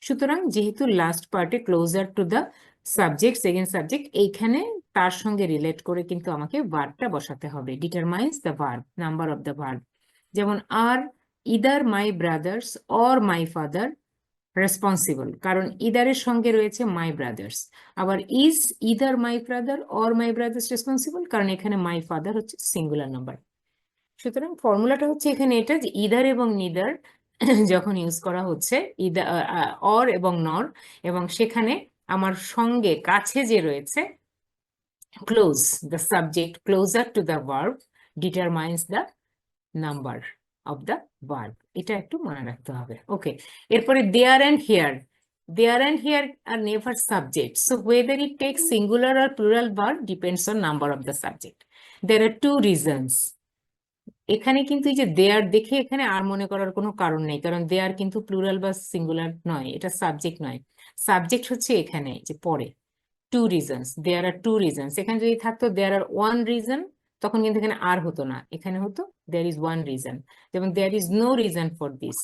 সুতরাং যেহেতু লাস্ট পার্টে closure to the subject, second subject, এইখানে তার সঙ্গে রিলেট করে কিন্তু আমাকে ভার্বটা বসাতে হবে, determines the verb, number of the verb. যেমন are either my brothers or my father responsible, কারণ ইদারের সঙ্গে রয়েছে মাই ব্রাদার্স। আবার is either my brother or my brothers responsible, কারণ এখানে মাই ফাদার হচ্ছে সিঙ্গুলার নাম্বার। সুতরাং ফর্মুলাটা হচ্ছে এখানে এটা যে ইদার এবং নিদার যখন ইউজ করা হচ্ছে, ইদার অর এবং নর, এবং সেখানে আমার সঙ্গে কাছে যে রয়েছে close, the subject closer to the verb determines the number of the verb, এটা একটু মনে রাখতে হবে। ওকে, এরপরে there and here, there and here are never subject, so whether it takes singular or plural verb depends on number of the subject. There are two reasons. এখানে কিন্তু এই যে দেয়ার দেখে এখানে আর মনে করার কোনো কারণ নেই, কারণ দেয়ার কিন্তু প্লুরাল বা সিঙ্গুলার নয়, এটা সাবজেক্ট নয়, সাবজেক্ট হচ্ছে এখানে যে পরে। Two reasons, there are two reasons, এখানে যদি থাকতো দেয়ার আর ওয়ান রিজন, তখন কিন্তু এখানে আর হতো না, এখানে হতো দেয়ার ইজ ওয়ান রিজন। যেমন there is no reason for this,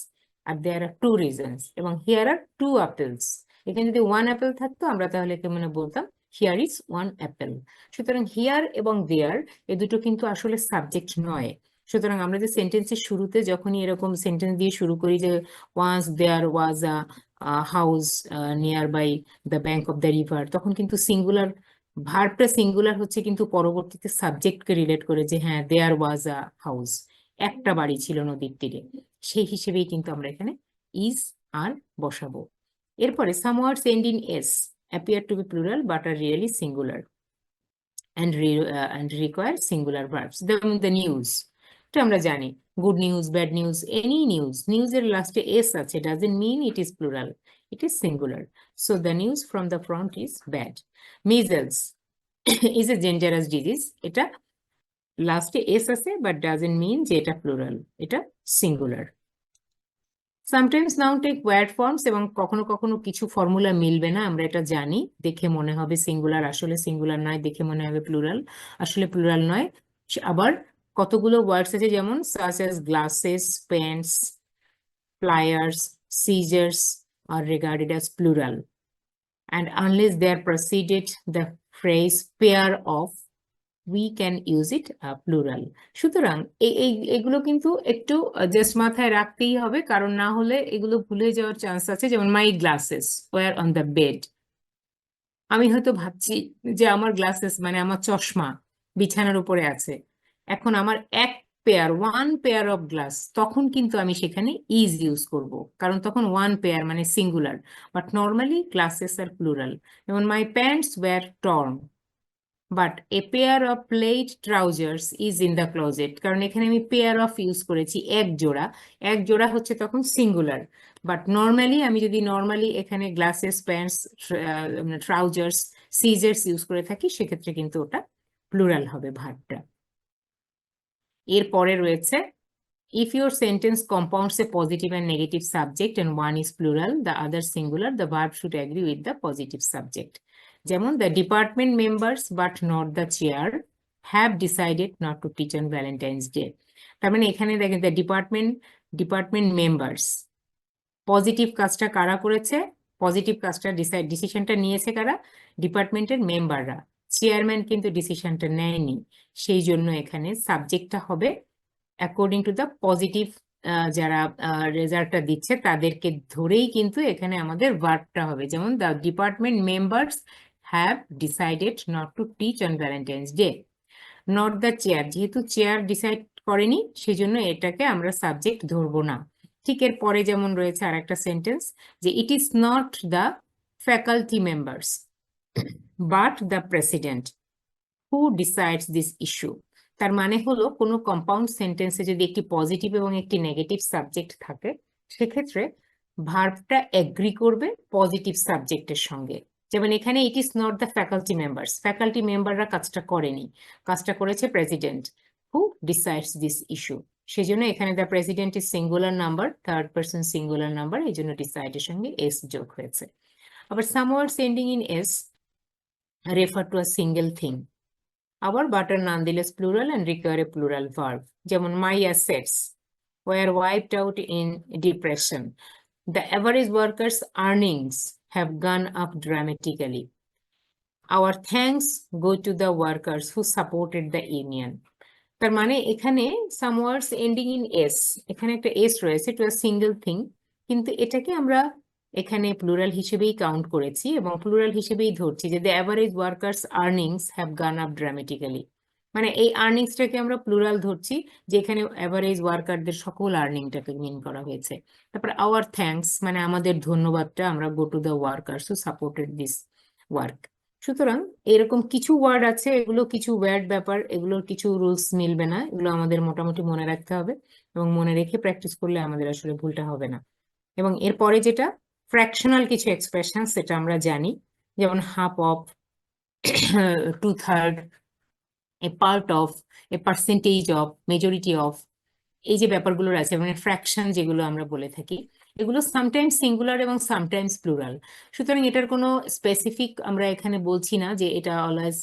আর দেয়ার আর টু রিজনস, এবং হিয়ার আর টু অ্যাপেলস। এখানে যদি ওয়ান অ্যাপেল থাকতো আমরা তাহলে মানে বলতাম হিয়ার ইজ ওয়ান অ্যাপেল। সুতরাং হিয়ার এবং দেয়ার এ দুটো কিন্তু আসলে সাবজেক্ট নয়। সুতরাং আমরা যে সেন্টেন্সের শুরুতে যখনই এরকম সেন্টেন্স দিয়ে শুরু করি যে once there was a house near by the bank of the river, তখন কিন্তু সিঙ্গুলার, ভার্বটা সিঙ্গুলার হচ্ছে কিন্তু পরবর্তীতে সাবজেক্টকে রিলেট করে যে হ্যাঁ দেয়ার ওয়াজ আ হাউস, একটা বাড়ি ছিল নদীর তীরে, সেই হিসেবেই কিন্তু আমরা এখানে ইজ আর বসাবো। এরপরে some words end in S appear to be plural but are really singular and require singular verbs. The news, এটা আমরা জানি, good news, bad news, any news, নিউজের লাস্টে এস আছে doesn't mean it is plural, it is singular. So the news from the front is bad. Measles, is a dangerous disease, এটা লাস্টে এস আছে বাট ডাজন্ট মিন যে এটা প্লুরাল, এটা singular. Sometimes noun take word forms, এবং কখনো কখনো কিছু ফর্মুলা মিলবে না, আমরা এটা জানি, দেখে মনে হবে সিঙ্গুলার, আসলে সিঙ্গুলার নয়, দেখে মনে হবে প্লুরাল, আসলে প্লুরাল নয়। আবার কতগুলো ওয়ার্ডস আছে যেমন such as glasses, pens, pliers, scissors are regarded as plural, and unless they are preceded the phrase pair of, we can use it plural. সুতরাং এগুলো কিন্তু একটু জাস্ট মাথায় রাখতেই হবে, কারণ না হলে এগুলো ভুলে যাওয়ার চান্স আছে। যেমন my glasses were on the bed, আমি হয়তো ভাবছি যে আমার গ্লাসেস মানে আমার চশমা বিছানার উপরে আছে, এখন আমার এক pair, one pair of glass, তখন কিন্তু আমি সেখানে ইজ ইউজ করব, কারণ তখন ওয়ান পেয়ার মানে singular, but normally glasses are plural. যেমন my pants were torn, but a pair of plaid trousers is in the closet, কারণ এখানে আমি পেয়ার অফ ইউজ করেছি, এক জোড়া, এক জোড়া হচ্ছে তখন সিঙ্গুলার। বাট নর্মালি আমি যদি নর্মালি এখানে glasses, pants, trousers, scissors use করে থাকি, সেক্ষেত্রে কিন্তু ওটা প্লুরাল হবে ভার্বটা। এরপরে রয়েছে if your sentence compounds a positive and negative subject and one is plural, the other singular, the verb should agree with the positive subject. যেমন the department members but not the chair have decided not to teach on Valentine's Day. তার মানে এখানে দেখেন the department members, পজিটিভ কাজটা কারা করেছে, পজিটিভ কাজটা ডিসিশনটা নিয়েছে কারা, ডিপার্টমেন্টের মেম্বাররা, চেয়ারম্যান কিন্তু ডিসিশনটা নেয়নি, সেই জন্য এখানে সাবজেক্টটা হবে অ্যাকর্ডিং টু দ্য পজিটিভ, যারা রেজাল্টটা দিচ্ছে তাদেরকে ধরেই কিন্তু এখানে আমাদের ভার্বটা হবে। যেমন the department members have decided not to teach on Valentine's day. Not the chair, যেহেতু চেয়ার ডিসাইড করেনি সেই জন্য এটাকে আমরা সাবজেক্ট ধরবো না। ঠিক এর পরে যেমন রয়েছে আর একটা সেন্টেন্স, যে ইট is not the faculty members but the president who decides this issue. তার মানে হলো কোনো কম্পাউন্ড সেন্টেন্সে যদি একটি পজিটিভ এবং একটি নেগেটিভ সাবজেক্ট থাকে, সেক্ষেত্রে ভার্বটা এগ্রি করবে পজিটিভ সাবজেক্টের সঙ্গে। যেমন এখানে it is not the faculty members, faculty মেম্বাররা কাজটা করেনি, কাজটা করেছে president who decides this issue, সেই জন্য এখানে the president is singular number, third person singular number, এই জন্য ডিসাইডের সঙ্গে এস যোগ হয়েছে। আবার some words ending in S refer to a single thing, আবার but আর nonetheless plural and require a plural verb. যেমন my assets were wiped out in depression. The average workers' earnings have gone up dramatically. Our thanks go to the workers who supported the union. তার মানে এখানে some words ending in s, এখানে একটা s রয়েছে to a single thing, কিন্তু এটাকে আমরা এখানে প্লুরাল হিসেবেই কাউন্ট করেছি এবং প্লুরাল হিসেবেই ধরছি যে the average workers earnings have gone up dramatically, মানে এই আর্নিংসটাকে আমরা প্লুরাল ধরছি, যে এখানে অ্যাভারেজ ওয়ার্কারদের সকল আর্নিংটাকে মিন করা হয়েছে। তারপর আওয়ার থ্যাঙ্কস মানে আমাদের ধন্যবাদটা আমরা go to the workers who supported this work. সুতরাং এরকম কিছু ওয়ার্ড আছে, এগুলো কিছু ওয়ার্ড ব্যাপার, এগুলোর কিছু রুলস মিলবে না, এগুলো আমাদের মোটামুটি মনে রাখতে হবে এবং মনে রেখে প্র্যাকটিস করলে আমাদের আসলে ভুলটা হবে না। এবং এরপরে যেটা ফ্র্যাকশনাল কিছু এক্সপ্রেশন, সেটা আমরা জানি, যেমন half of, two third, a part of, a percentage of, majority of, এই যে ব্যাপারগুলো আছে মানে ফ্র্যাকশন যেগুলো আমরা বলে থাকি, এগুলো সামটাইমস সিঙ্গুলার এবং সামটাইমস প্লুরাল। সুতরাং এটার কোনো স্পেসিফিক আমরা এখানে বলছি না যে এটা অলওয়েজ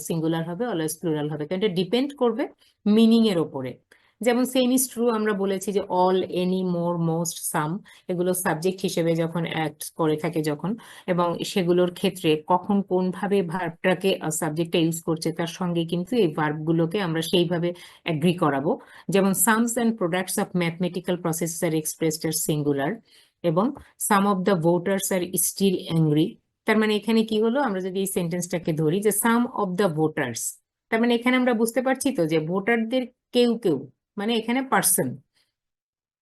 সিঙ্গুলার হবে অলওয়েজ প্লুরাল হবে, কারণ এটা ডিপেন্ড করবে মিনিং এর ওপরে। যেমন সেম ইজ ট্রু আমরা বলেছি যে অল, এনি, মোর, মোস্ট, সাম, এগুলো সাবজেক্ট হিসেবে যখন অ্যাক্ট করে থাকে যখন, এবং সেগুলোর ক্ষেত্রে কখন কোনভাবে ভার্বটাকে সাবজেক্টটা ইউজ করছে তার সঙ্গে কিন্তু এই ভার্বগুলোকে আমরা সেইভাবে অ্যাগ্রি করাবো। যেমন sums and products of mathematical processes are expressed are singular, এবং some of the voters are still angry. তার মানে এখানে কি হলো, আমরা যদি এই সেন্টেন্সটাকে ধরি যে সাম অফ দ্য ভোটার্স, তার মানে এখানে আমরা বুঝতে পারছি তো যে ভোটারদের কেউ কেউ, মানে এখানে পার্সন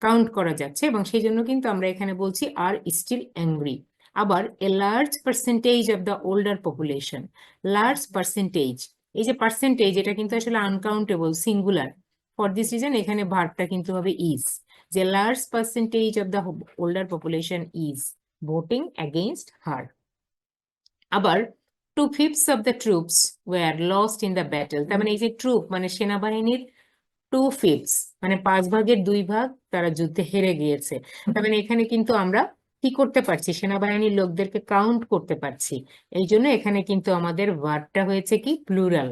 কাউন্ট করা যাচ্ছে, এবং সেই জন্য কিন্তু আমরা এখানে বলছি আর স্টিল অ্যাংরি। আবার a large percentage of the older population, large percentage, এই যে পার্সেন্টেজ এটা কিন্তু আসলে uncountable singular, for this reason এখানে ভার্বটা কিন্তু হবে ইজ, যে large percentage of the older population is voting against her. আবার 2/5 of the troops were lost in the battle। তার মানে এই যে ট্রুপ মানে সেনাবাহিনীর 2/5 মানে 5/2 তারা যুদ্ধে হেরে গিয়েছে। তার মানে এখানে কিন্তু আমরা কি করতে পারছি, সেনাবাহিনীর লোকদেরকে কাউন্ট করতে পারছি। এই জন্য এখানে কিন্তু আমাদের ভার্বটা হয়েছে কি plural,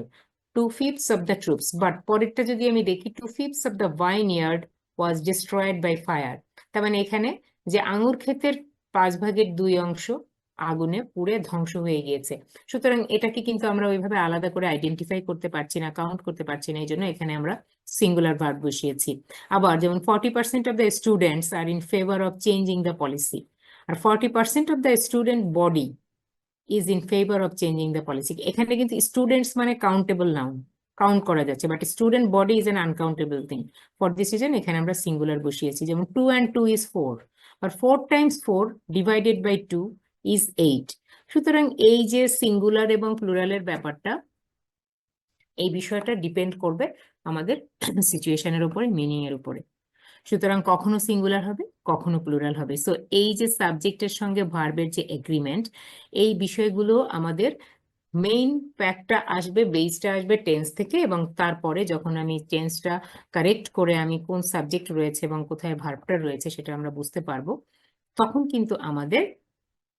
2/5 of the troops। But পরেরটা যদি আমি দেখি, 2/5 of the vineyard was destroyed by fire। তার মানে এখানে যে আঙুর ক্ষেতের 5/2 আগুনে পুড়ে ধ্বংস হয়ে গিয়েছে। সুতরাং এটাকে কিন্তু আমরা ওইভাবে আলাদা করে আইডেন্টিফাই করতে পারছি না, কাউন্ট করতে পারছি না, এই জন্য এখানে আমরা সিঙ্গুলার ভার্ব বসিয়েছি। আবার যেমন 40% of the students are in favour of changing the policy, আর 40% of the student body is in favour of changing the policy. এখানে কিন্তু স্টুডেন্টস মানে কাউন্টেবল নাউন, কাউন্ট করা যাচ্ছে, but student body is an uncountable thing. For this reason এখানে আমরা সিঙ্গুলার বসিয়েছি। যেমন 2 and 2 is 4, R 4 times 4 divided by 2 is 8। সুতরাং এই যে সিঙ্গুলার এবং প্লুরালের ব্যাপারটা, এই বিষয়টা ডিপেন্ড করবে আমাদের সিচুয়েশনের উপরে, মিনিং এর উপরে। সুতরাং কখনো সিঙ্গুলার হবে, কখনো প্লুরাল হবে। সো এই যে সাবজেক্টের সঙ্গে ভার্বের যে এগ্রিমেন্ট, এই বিষয়গুলো আমাদের মেইন ফ্যাক্টটা আসবে, বেসটা আসবে টেন্স থেকে, এবং তারপরে যখন আমি টেন্সটা কারেক্ট করে আমি কোন সাবজেক্ট রয়েছে এবং কোথায় ভার্বটা রয়েছে সেটা আমরা বুঝতে পারবো, তখন কিন্তু আমাদের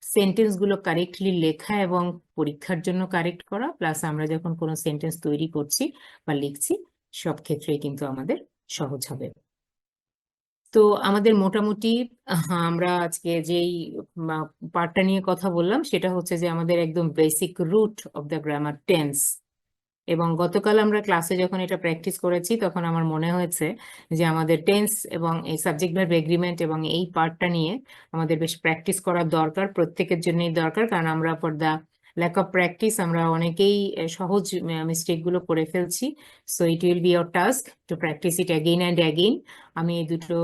সেন্টেন্স গুলো কারেক্টলি লেখা এবং পরীক্ষার জন্য কারেক্ট করা, প্লাস আমরা যখন কোনো সেন্টেন্স তৈরি করছি বা লিখছি, সব ক্ষেত্রেই কিন্তু আমাদের সহজ হবে। তো আমাদের মোটামুটি আমরা আজকে যেই পার্টটা নিয়ে কথা বললাম সেটা হচ্ছে যে আমাদের একদম basic root of the grammar tense. এবং গতকাল আমরা ক্লাসে যখন এটা প্র্যাকটিস করেছি তখন আমার মনে হয়েছে যে আমাদের টেন্স এবং এই সাবজেক্ট ভার্ব এগ্রিমেন্ট এবং এই পার্টটা নিয়ে আমাদের বেশ প্র্যাকটিস করার দরকার, প্রত্যেকের জন্যই দরকার। কারণ আমরা for the lack of practice আমরা অনেকেই সহজ মিস্টেক গুলো করে ফেলছি। So it will be your task to practice it again and again. আমি এই দুটো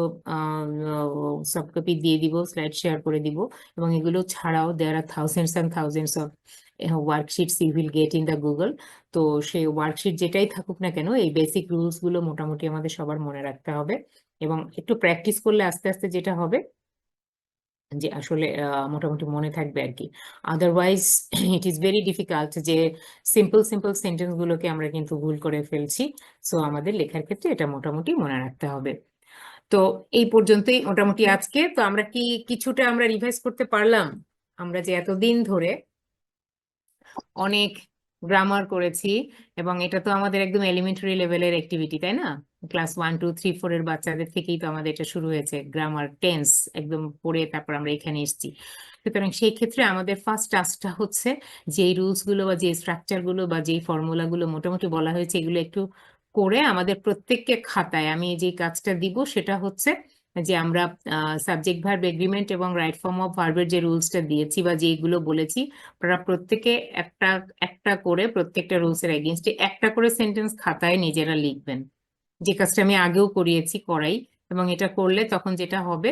সফট কপি দিয়ে দিব, স্লাইড শেয়ার করে দিব, এবং এগুলো ছাড়াও there are thousands and thousands of worksheets you will get in the Google. তো সেই ওয়ার্কশিট যেটাই থাকুক না কেন, এই বেসিক রুলস গুলো মোটামুটি আমাদের সবার মনে রাখতে হবে, এবং একটু প্র্যাকটিস করলে আস্তে আস্তে যেটা হবে যে আসলে মোটামুটি মনে থাকবে আর কি। Otherwise it is very difficult, যে সিম্পল সিম্পল সেন্টেন্স গুলোকে আমরা কিন্তু ভুল করে ফেলছি। সো আমাদের লেখার ক্ষেত্রে এটা মোটামুটি মনে রাখতে হবে। তো এই পর্যন্তই মোটামুটি আজকে। তো আমরা কি কিছুটা আমরা রিভাইজ করতে পারলাম? আমরা যে এতদিন ধরে অনেক গ্রামার করেছি, এবং এটা তো আমাদের একদম এলিমেন্টারি লেভেলের অ্যাক্টিভিটি, তাই না? ক্লাস 1 2 3 4 এর বাচ্চাদের থেকেই তো আমাদের এটা শুরু হয়েছে, গ্রামার টেন্স একদম পড়ে তারপর আমরা এখানে এসেছি। সুতরাং সেই ক্ষেত্রে আমাদের ফার্স্ট টাস্কটা হচ্ছে যে রুলস গুলো বা যে স্ট্রাকচার গুলো বা যে ফর্মুলা গুলো মোটামুটি বলা হয়েছে এগুলো একটু করে আমাদের প্রত্যেককে খাতায়, আমি যে কাজটা দিব সেটা হচ্ছে যে আমরা সাবজেক্ট ভার্ব এগ্রিমেন্ট এবং রাইট ফর্ম অফ ভার্বের যে রুলসটা দিয়েছি বা যেগুলো বলেছি, আপনারা প্রত্যেকে একটা একটা করে প্রত্যেকটা রুলস এর এগেইনস্টে একটা করে সেন্টেন্স খাতায় নিজেরা লিখবেন, যে কাজটা আমি আগেও করাই। এবং এটা করলে তখন যেটা হবে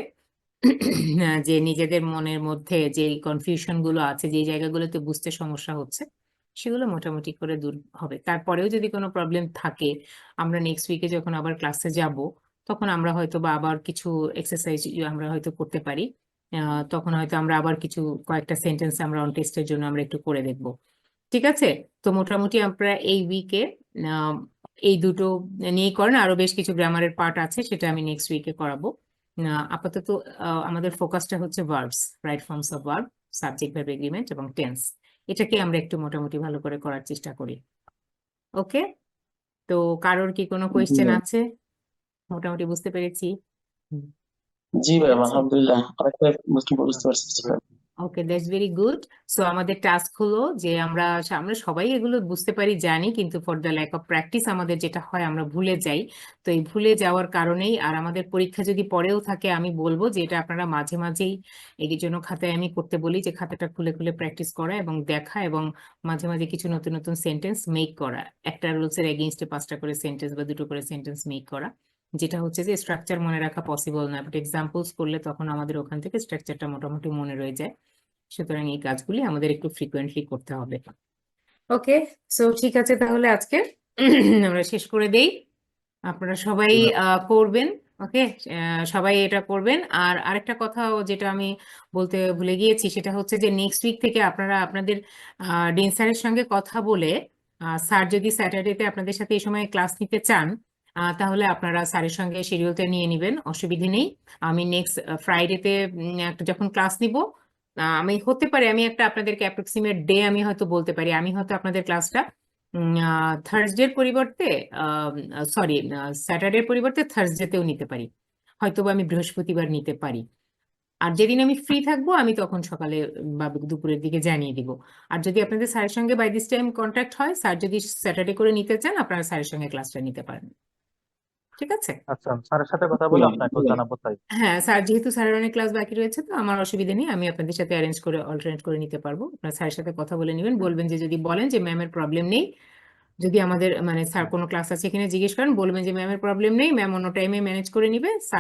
যে নিজেদের মনের মধ্যে যে কনফিউশন গুলো আছে, যে জায়গাগুলোতে বুঝতে সমস্যা হচ্ছে, সেগুলো মোটামুটি করে দূর হবে। তারপরেও যদি কোনো প্রবলেম থাকে, আমরা নেক্সট উইকে যখন আবার ক্লাসে যাব তখন আমরা হয়তো বা আবার কিছু এক্সারসাইজ আমরা হয়তো করতে পারি। তখন হয়তো আমরা আবার কিছু কয়েকটা সেন্টেন্স আমরা অন টেস্টের জন্য আমরা একটু করে দেখব। ঠিক আছে? তো মোটামুটি আমরা এই উইকে এই দুটো নিয়ে করেন, আরো বেশ কিছু গ্রামারের পার্ট আছে, সেটা আমি নেক্সট উইকে করাবো। আপাতত আমাদের ফোকাসটা হচ্ছে verbs, right forms of verb, subject verb agreement এবং টেন্স। এটাকে আমরা একটু মোটামুটি ভালো করে করার চেষ্টা করি। ওকে? তো কারোর কি কোনো জি কোয়েশ্চেন ম্যাম। আছে? মোটামুটি বুঝতে পেরেছি। হুম, জি ঠিক ম্যাম, আছে। আলহামদুলিল্লাহ অনেকটা বুঝতে পারছি ma'am. Okay, that's very good. So আমাদের টাস্ক হলো যে আমরা আমরা সবাই এগুলো বুঝতে পারি জানি, কিন্তু for the lack of practice আমাদের যেটা হয় আমরা ভুলে যাই। তো এই ভুলে যাওয়ার কারণেই, আর আমাদের পরীক্ষা যদি পরেও থাকে, আমি বলবো যে এটা আপনারা মাঝে মাঝেই, এই জন্য খাতায় আমি করতে বলি যে খাতাটা খুলে খুলে প্র্যাকটিস করা এবং দেখা, এবং মাঝে মাঝে কিছু নতুন নতুন সেন্টেন্স মেক করা, একটা রুলসের এগেইনস্টে 5টা করে সেন্টেন্স বা 2টো করে সেন্টেন্স মেক করা। যেটা হচ্ছে যে স্ট্রাকচার মনে রাখা পসিবল না, বাট এক্সাম্পলস করলে তখন আমাদের ওখান থেকে স্ট্রাকচারটা মোটামুটি মনে রয়ে যায়। সুতরাং এই কাজগুলি আমাদের একটু ফ্রিকোয়েন্টলি করতে হবে। ওকে, সো ঠিক আছে, তাহলে আজকে আমরা শেষ করে দেই। আপনারা সবাই করবেন, ওকে, সবাই এটা করবেন। আর আরেকটা কথা যেটা আমি বলতে ভুলে গিয়েছি, সেটা হচ্ছে যে নেক্সট উইক থেকে আপনারা আপনাদের ডিন স্যারের সঙ্গে কথা বলে, স্যার যদি স্যাটারডেতে আপনাদের সাথে এই সময় ক্লাস নিতে চান, তাহলে আপনারা স্যারের সঙ্গে শিডিউলটা নিয়ে নেবেন, অসুবিধে নেই। আমি নেক্সট ফ্রাইডেতে একটা যখন ক্লাস নিব, আমি হতে পারে আমি একটা আপনাদেরকে অ্যাপ্রক্সিমেট ডে আমি হয়তো বলতে পারি, আমি হয়তো আপনাদের ক্লাসটা থার্সডের পরিবর্তে, সরি, স্যাটারডের পরিবর্তে থার্সডেতেও নিতে পারি, হয়তো বা আমি বৃহস্পতিবার নিতে পারি। আর যেদিন আমি ফ্রি থাকবো আমি তখন সকালে বা দুপুরের দিকে জানিয়ে দিব। আর যদি আপনাদের স্যারের সঙ্গে বাই দিস টাইম কন্ট্যাক্ট হয়, স্যার যদি স্যাটারডে করে নিতে চান, আপনারা স্যারের সঙ্গে ক্লাসটা নিতে পারেন। ঠিক আছে? আচ্ছা, আমি স্যারের সাথে কথা বলে আপনাকে জানাবো তাই। হ্যাঁ স্যার, যেহেতু স্যারের অনেক ক্লাস বাকি রয়েছে, তো আমার অসুবিধা নেই, আমি আপনাদের সাথে অ্যারেঞ্জ করে অল্টারনেট করে নিতে পারবো। আপনার স্যারের সাথে কথা বলে নেবেন, বলবেন যে যদি বলেন যে ম্যামের প্রবলেম নেই, যদি আমাদের মানে স্যার কোনো ক্লাস আছে কিনা জিজ্ঞেস করেন, বলবেন যে ম্যামের প্রবলেম নেই, ম্যাম অন্য টাইমে ম্যানেজ করে নিবে, স্যার